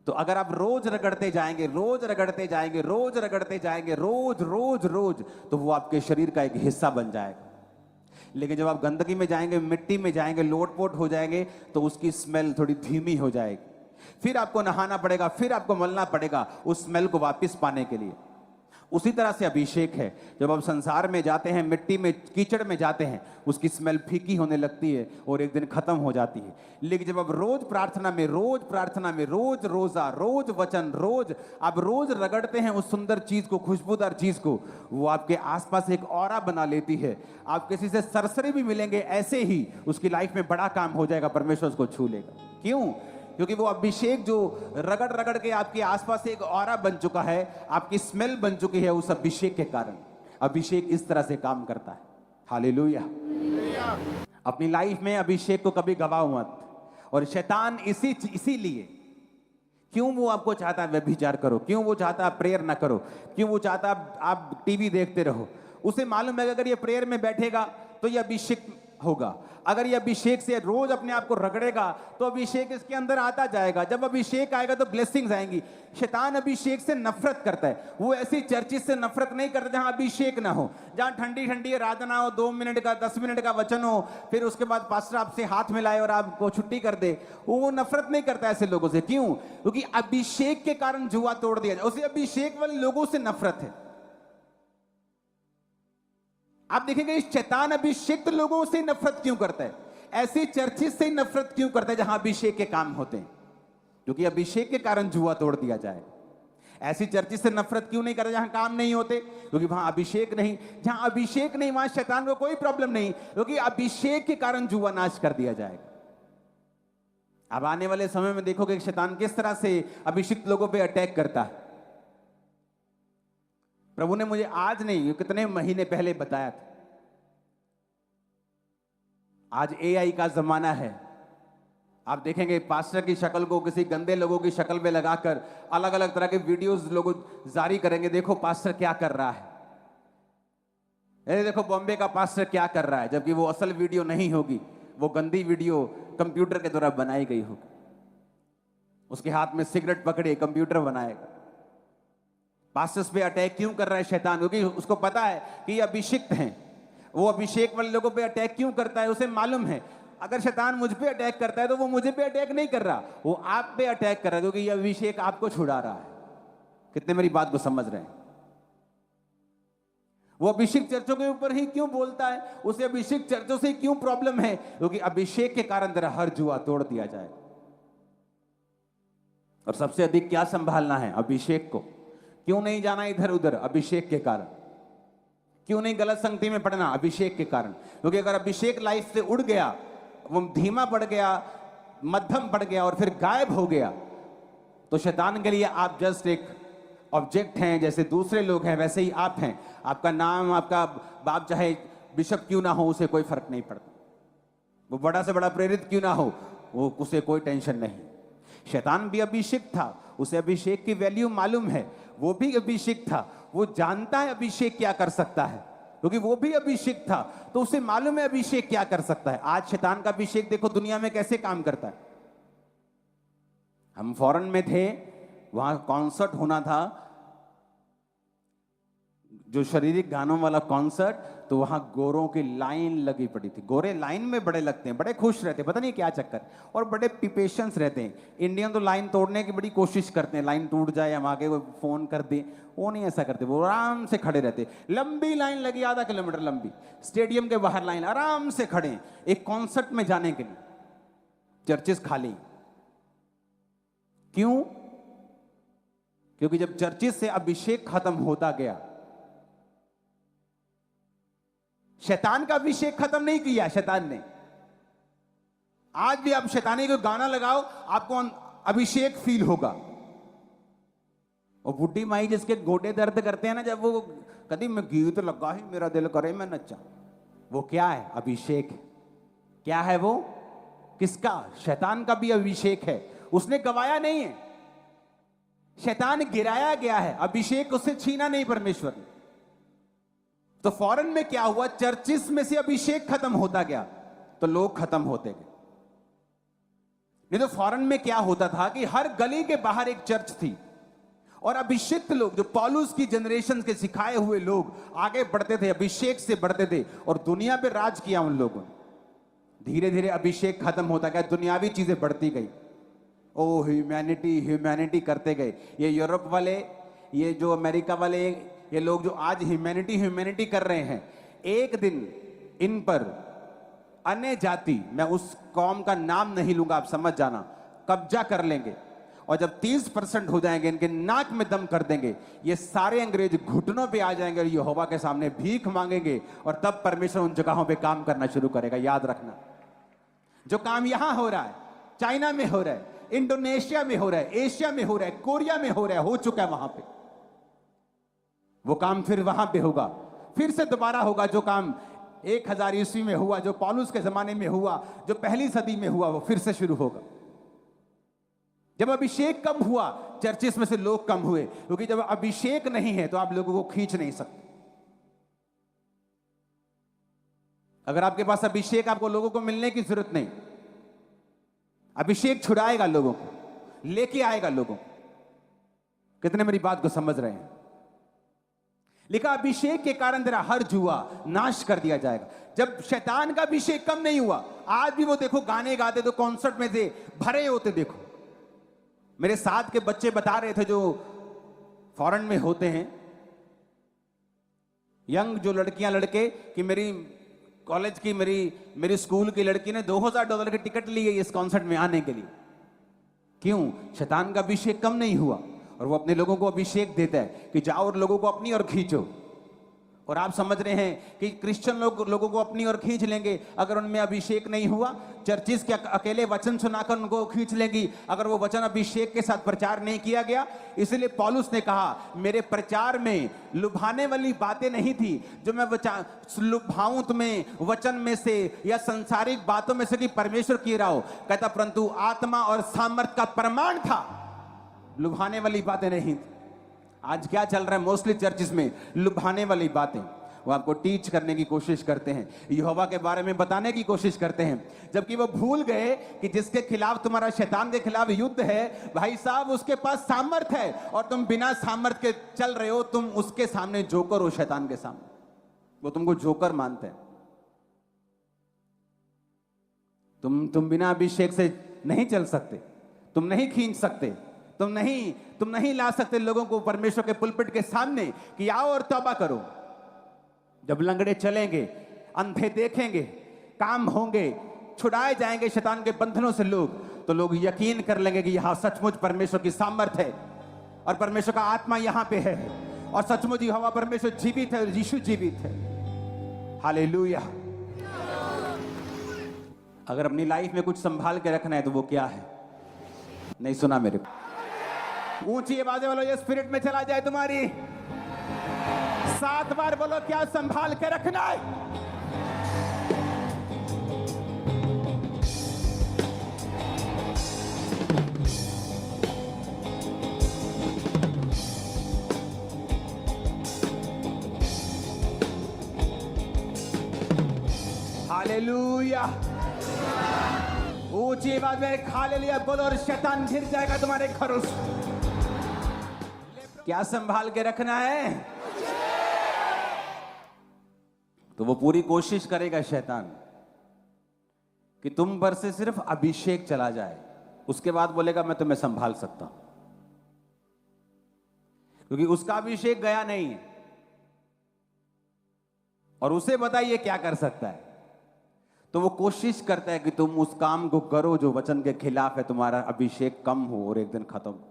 तो अगर आप रोज रगड़ते जाएंगे, रोज रगड़ते जाएंगे, रोज रगड़ते जाएंगे, रोज रोज रोज, तो वो आपके शरीर का एक हिस्सा बन जाएगा। लेकिन जब आप गंदगी में जाएंगे, मिट्टी में जाएंगे, लोटपोट हो जाएंगे, तो उसकी स्मेल थोड़ी धीमी हो जाएगी। फिर आपको नहाना पड़ेगा, फिर आपको मलना पड़ेगा उस स्मेल को वापस पाने के लिए। उसी तरह से अभिषेक है। जब आप संसार में जाते हैं, मिट्टी में, कीचड़ में जाते हैं, उसकी स्मेल फीकी होने लगती है और एक दिन खत्म हो जाती है। लेकिन जब आप रोज प्रार्थना में, रोज प्रार्थना में, रोज रोजा, रोज वचन, रोज आप रोज रगड़ते हैं उस सुंदर चीज को, खुशबूदार चीज को, वो आपके आसपास एक ऑरा बना लेती है। आप किसी से सरसरी भी मिलेंगे, ऐसे ही उसकी लाइफ में बड़ा काम हो जाएगा, परमेश्वर उसको छू लेगा। क्यों? क्योंकि वो अभिषेक जो रगड़ रगड़ के आपके आसपास एक ऑरा बन चुका है, आपकी स्मेल बन चुकी है उस अभिषेक के कारण। अभिषेक इस तरह से काम करता है। हालेलुया। अपनी लाइफ में अभिषेक को कभी गवाओ मत। और शैतान इसीलिए, क्यों वो आपको चाहता है व्यभिचार करो, क्यों वो चाहता है प्रेयर ना करो, क्यों वो चाहता है आप टीवी देखते रहो। उसे मालूम है कि अगर ये प्रेयर में बैठेगा तो ये अभिषेक होगा। अगर ये अभिषेक से रोज अपने आप को रगड़ेगा तो अभिषेक इसके अंदर आता जाएगा। जब अभिषेक आएगा तो ब्लेसिंग्स आएंगी। शैतान अभिषेक से नफरत करता है। वो ऐसी चर्चिस से नफरत नहीं करता जहां अभिषेक ना हो, जहां ठंडी ठंडी आराधना हो, 2 मिनट का 10 मिनट का वचन हो, फिर उसके बाद पास्टर आपसे हाथ मिलाए और आपको छुट्टी कर दे। वो नफरत नहीं करता ऐसे लोगों से। क्यों? क्योंकि अभिषेक के कारण जुआ तोड़ दिया जाए। उसे अभिषेक वाले लोगों से नफरत है। आप देखेंगे शैतान अभिषेक लोगों से नफरत क्यों करता है, ऐसी चर्चिस से नफरत क्यों करता है जहां अभिषेक के काम होते हैं? क्योंकि अभिषेक के कारण जुआ तोड़ दिया जाए। ऐसी चर्चिस से नफरत क्यों नहीं करता जहां काम नहीं होते? क्योंकि वहां अभिषेक नहीं। जहां अभिषेक नहीं वहां शैतान को कोई प्रॉब्लम नहीं, क्योंकि अभिषेक के कारण जुआ नाश कर दिया जाएगा। अब आने वाले समय में देखोगे कि शैतान किस तरह से अभिषिक्त लोगों पर अटैक करता है। प्रभु ने मुझे आज नहीं, कितने महीने पहले बताया था। आज एआई का जमाना है। आप देखेंगे पास्टर की शक्ल को किसी गंदे लोगों की शक्ल में लगाकर अलग अलग तरह के वीडियोस लोग जारी करेंगे। देखो पास्टर क्या कर रहा है, अरे देखो बॉम्बे का पास्टर क्या कर रहा है, जबकि वो असल वीडियो नहीं होगी, वो गंदी वीडियो कंप्यूटर के द्वारा बनाई गई होगी। उसके हाथ में सिगरेट पकड़े, कंप्यूटर बनाएगा। पास्टर्स पे अटैक क्यों कर रहा है शैतान? क्योंकि उसको पता है कि ये अभिषिक्त हैं। वो अभिषेक वाले लोगों पे अटैक क्यों करता है? उसे मालूम है अगर शैतान मुझ पे अटैक करता है तो वो मुझे पे अटैक नहीं कर रहा, वो आप पे अटैक कर रहा है, क्योंकि ये अभिषेक आपको छुड़ा रहा है। कितने मेरी बात को समझ रहे हैं? वो अभिषेक चर्चों के ऊपर ही क्यों बोलता है? उसे अभिषेक चर्चों से क्यों प्रॉब्लम है? क्योंकि अभिषेक के कारण तेरा हर जुआ तोड़ दिया जाए। और सबसे अधिक क्या संभालना है? अभिषेक को। क्यों नहीं जाना इधर उधर? अभिषेक के कारण। क्यों नहीं गलत संगति में पड़ना? अभिषेक के कारण। क्योंकि अगर अभिषेक लाइफ से उड़ गया, वो धीमा पड़ गया, मध्यम पड़ गया और फिर गायब हो गया, तो शैतान के लिए आप जस्ट एक ऑब्जेक्ट हैं। जैसे दूसरे लोग हैं वैसे ही आप हैं। आपका नाम, आपका बाप चाहे बिशप क्यों ना हो, उसे कोई फर्क नहीं पड़ता। वो बड़ा से बड़ा प्रेरित क्यों ना हो, वो उसे कोई टेंशन नहीं। शैतान भी अभिषेक था, उसे अभिषेक की वैल्यू मालूम है। वो भी अभिषेक था, वो जानता है अभिषेक क्या कर सकता है, क्योंकि वो भी अभिषेक था, तो उसे मालूम है अभिषेक क्या कर सकता है। आज शैतान का अभिषेक देखो दुनिया में कैसे काम करता है। हम फॉरेन में थे, वहां कॉन्सर्ट होना था, जो शारीरिक गानों वाला कॉन्सर्ट, तो वहां गोरों की लाइन लगी पड़ी थी। गोरे लाइन में बड़े लगते हैं, बड़े खुश रहते हैं, पता नहीं क्या चक्कर, और बड़े पेशेंस रहते हैं। इंडियन तो लाइन तोड़ने की बड़ी कोशिश करते हैं, लाइन टूट जाए हम आगे फोन कर दें, वो नहीं ऐसा करते, वो आराम से खड़े रहते। लंबी लाइन लगी, आधा किलोमीटर लंबी, स्टेडियम के बाहर लाइन, आराम से खड़े एक कॉन्सर्ट में जाने के लिए। चर्चेस खाली क्यों? क्योंकि जब चर्चेस से अभिषेक खत्म होता गया, शैतान का अभिषेक खत्म नहीं किया शैतान ने। आज भी आप शैतानी को गाना लगाओ, आपको अभिषेक फील होगा। और बुढ़ी माई जिसके गोडे दर्द करते हैं ना, जब वो कभी मैं गीत लगा ही मेरा दिल करे मैं नचा, वो क्या है? अभिषेक। क्या है वो? किसका? शैतान का भी अभिषेक है, उसने गवाया नहीं है, शैतान गिराया गया है, अभिषेक उससे छीना नहीं परमेश्वर ने। तो फौरन में क्या हुआ? चर्चिस में से अभिषेक खत्म होता गया तो लोग खत्म होते गए। नहीं तो फौरन में क्या होता था कि हर गली के बाहर एक चर्च थी और अभिषिक्त लोग, जो पौलुस की जनरेशन के सिखाए हुए लोग आगे बढ़ते थे, अभिषेक से बढ़ते थे और दुनिया पे राज किया उन लोगों ने। धीरे धीरे अभिषेक खत्म होता गया, दुनियावी चीजें बढ़ती गई। ओ ह्यूमैनिटी ह्यूमैनिटी करते गए। ये यूरोप वाले, ये जो अमेरिका वाले, ये लोग जो आज ह्यूमैनिटी ह्यूमैनिटी कर रहे हैं, एक दिन इन पर अन्य जाति, मैं उस कौम का नाम नहीं लूंगा, आप समझ जाना, कब्जा कर लेंगे। और जब 30% हो जाएंगे, इनके नाक में दम कर देंगे, ये सारे अंग्रेज घुटनों पे आ जाएंगे और यहोवा के सामने भीख मांगेंगे और तब परमेश्वर उन जगहों पे काम करना शुरू करेगा। याद रखना, जो काम यहां हो रहा है, चाइना में हो रहा है, इंडोनेशिया में हो रहा है, एशिया में हो रहा है, कोरिया में हो रहा है, हो चुका है वहां पे, वो काम फिर वहां पे होगा, फिर से दोबारा होगा। जो काम 1000 ईस्वी में हुआ, जो पौलुस के जमाने में हुआ, जो पहली सदी में हुआ, वो फिर से शुरू होगा। जब अभिषेक कम हुआ, चर्चिस में से लोग कम हुए, क्योंकि जब अभिषेक नहीं है तो आप लोगों को खींच नहीं सकते। अगर आपके पास अभिषेक, आपको लोगों को मिलने की जरूरत नहीं, अभिषेक छुड़ाएगा लोगों को, लेके आएगा लोगों को। कितने मेरी बात को समझ रहे हैं? लिखा अभिषेक के कारण तेरा हर जुआ नाश कर दिया जाएगा। जब शैतान का अभिषेक कम नहीं हुआ, आज भी वो देखो गाने गाते तो कॉन्सर्ट में से भरे होते। देखो मेरे साथ के बच्चे बता रहे थे, जो फॉरेन में होते हैं, यंग जो लड़कियां लड़के, कि मेरी कॉलेज की, मेरी स्कूल की लड़की ने $2000 की टिकट ली है इस कॉन्सर्ट में आने के लिए। क्यों? शैतान का अभिषेक कम नहीं हुआ। और वो अपने लोगों को अभिषेक देता है कि जाओ और लोगों को अपनी ओर खींचो। और आप समझ रहे हैं कि क्रिश्चियन लोगों को अपनी ओर खींच लेंगे अगर उनमें अभिषेक नहीं हुआ। चर्चिस के अकेले वचन सुनाकर उनको खींच लेंगी अगर वो वचन अभिषेक के साथ प्रचार नहीं किया गया। इसलिए पौलुस ने कहा, मेरे प्रचार में लुभाने वाली बातें नहीं थी जो मैं लुभाऊं तुम्हें वचन में से या संसारिक बातों में से कि परमेश्वर की रहा हो, कहता परंतु आत्मा और सामर्थ का प्रमाण था, लुभाने वाली बातें नहीं थी। आज क्या चल रहा है मोस्टली चर्चिस में? लुभाने वाली बातें। वो आपको टीच करने की कोशिश करते हैं, यहोवा के बारे में बताने की कोशिश करते हैं, जबकि वो भूल गए कि जिसके खिलाफ तुम्हारा, शैतान के खिलाफ युद्ध है, भाई साहब उसके पास सामर्थ है और तुम बिना सामर्थ के चल रहे हो। तुम उसके सामने जोकर हो, शैतान के सामने। वो तुमको जोकर मानते हैं। तुम बिना अभिषेक से नहीं चल सकते, तुम नहीं खींच सकते, तुम नहीं ला सकते लोगों को परमेश्वर के पुलपिट के सामने कि आओ और तौबा करो। जब लंगड़े चलेंगे, अंधे देखेंगे, काम होंगे, छुड़ाए जाएंगे शैतान के बंधनों से लोग, तो लोग यकीन कर लेंगे कि यहां सचमुच परमेश्वर की सामर्थ है और परमेश्वर का आत्मा यहां पे है और सचमुच यहोवा परमेश्वर जीवित है और यीशु जीवित है। हालेलुया। अगर अपनी लाइफ में कुछ संभाल के रखना है तो वो क्या है? नहीं सुना मेरे को? ऊंची आवाजें बोलो, ये स्पिरिट में चला जाए तुम्हारी। 7 बार बोलो, क्या संभाल के रखना है? हालेलुया। ऊंची आवाज में हालेलुया बोलो और शैतान गिर जाएगा तुम्हारे घरों से। क्या संभाल के रखना है? तो वो पूरी कोशिश करेगा शैतान कि तुम पर से सिर्फ अभिषेक चला जाए, उसके बाद बोलेगा मैं तुम्हें संभाल सकता हूं, क्योंकि उसका अभिषेक गया नहीं है। और उसे बताइए क्या कर सकता है, तो वो कोशिश करता है कि तुम उस काम को करो जो वचन के खिलाफ है, तुम्हारा अभिषेक कम हो और एक दिन खत्म हो।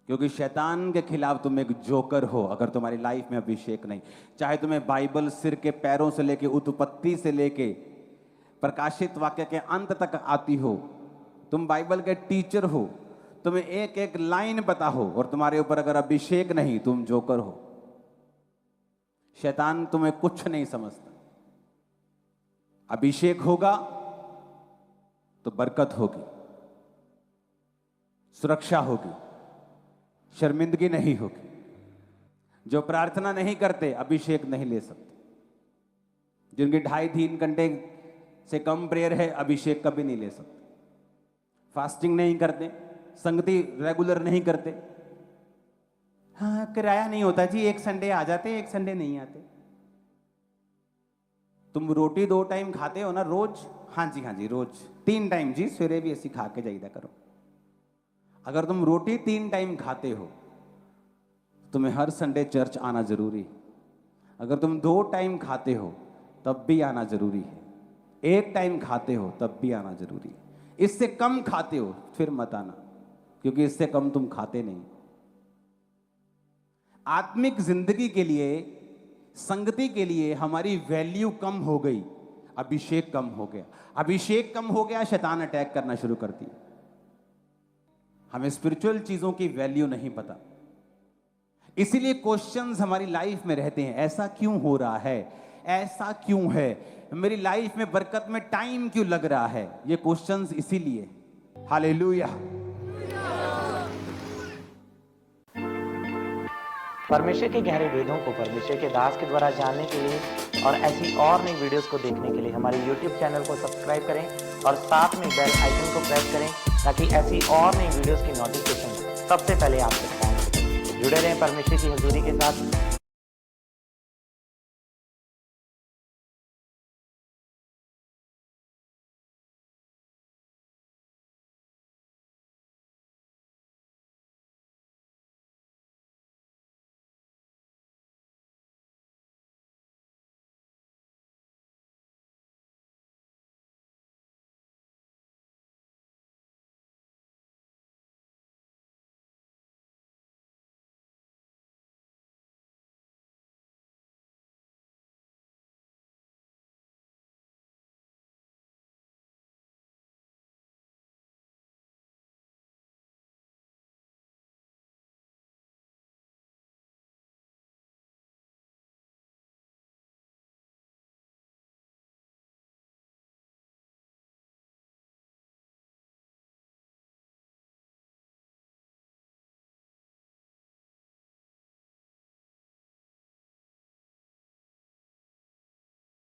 क्योंकि शैतान के खिलाफ तुम एक जोकर हो अगर तुम्हारी लाइफ में अभिषेक नहीं। चाहे तुम्हें बाइबल सिर के पैरों से लेके उत्पत्ति से लेके प्रकाशित वाक्य के अंत तक आती हो, तुम बाइबल के टीचर हो, तुम्हें एक एक लाइन पता हो, और तुम्हारे ऊपर अगर अभिषेक नहीं, तुम जोकर हो। शैतान तुम्हें कुछ नहीं समझता। अभिषेक होगा तो बरकत होगी, सुरक्षा होगी, शर्मिंदगी नहीं होगी। जो प्रार्थना नहीं करते अभिषेक नहीं ले सकते। जिनकी 2.5-3 घंटे से कम प्रेयर है अभिषेक कभी नहीं ले सकते। फास्टिंग नहीं करते, संगति रेगुलर नहीं करते। हाँ, किराया नहीं होता जी, एक संडे आ जाते, एक संडे नहीं आते। तुम रोटी 2 टाइम खाते हो ना रोज? हाँ जी रोज 3 टाइम जी, सवेरे भी ऐसी खा के जाइदा करो। अगर तुम रोटी 3 टाइम खाते हो, तुम्हें हर संडे चर्च आना जरूरी है। अगर तुम 2 टाइम खाते हो तब भी आना जरूरी है। 1 टाइम खाते हो तब भी आना जरूरी है। इससे कम खाते हो फिर मत आना, क्योंकि इससे कम तुम खाते नहीं। आत्मिक जिंदगी के लिए, संगति के लिए हमारी वैल्यू कम हो गई, अभिषेक कम हो गया। अभिषेक कम हो गया, शैतान अटैक करना शुरू करती है। हमें स्पिरिचुअल चीजों की वैल्यू नहीं पता, इसीलिए क्वेश्चंस हमारी लाइफ में रहते हैं। ऐसा क्यों हो रहा है, ऐसा क्यों है, मेरी लाइफ में बरकत में टाइम क्यों लग रहा है, ये क्वेश्चंस इसीलिए। हालेलुया। परमेश्वर के गहरे वेदों को परमेश्वर के दास के द्वारा जानने के लिए और ऐसी और नई वीडियोस को देखने के लिए हमारे YouTube चैनल को सब्सक्राइब करें और साथ में बेल आइकन को प्रेस करें, ताकि ऐसी और नई वीडियोस की नोटिफिकेशन सबसे पहले आप तक पहुंच सके। जुड़े रहें परमेश्वर की हजूरी के साथ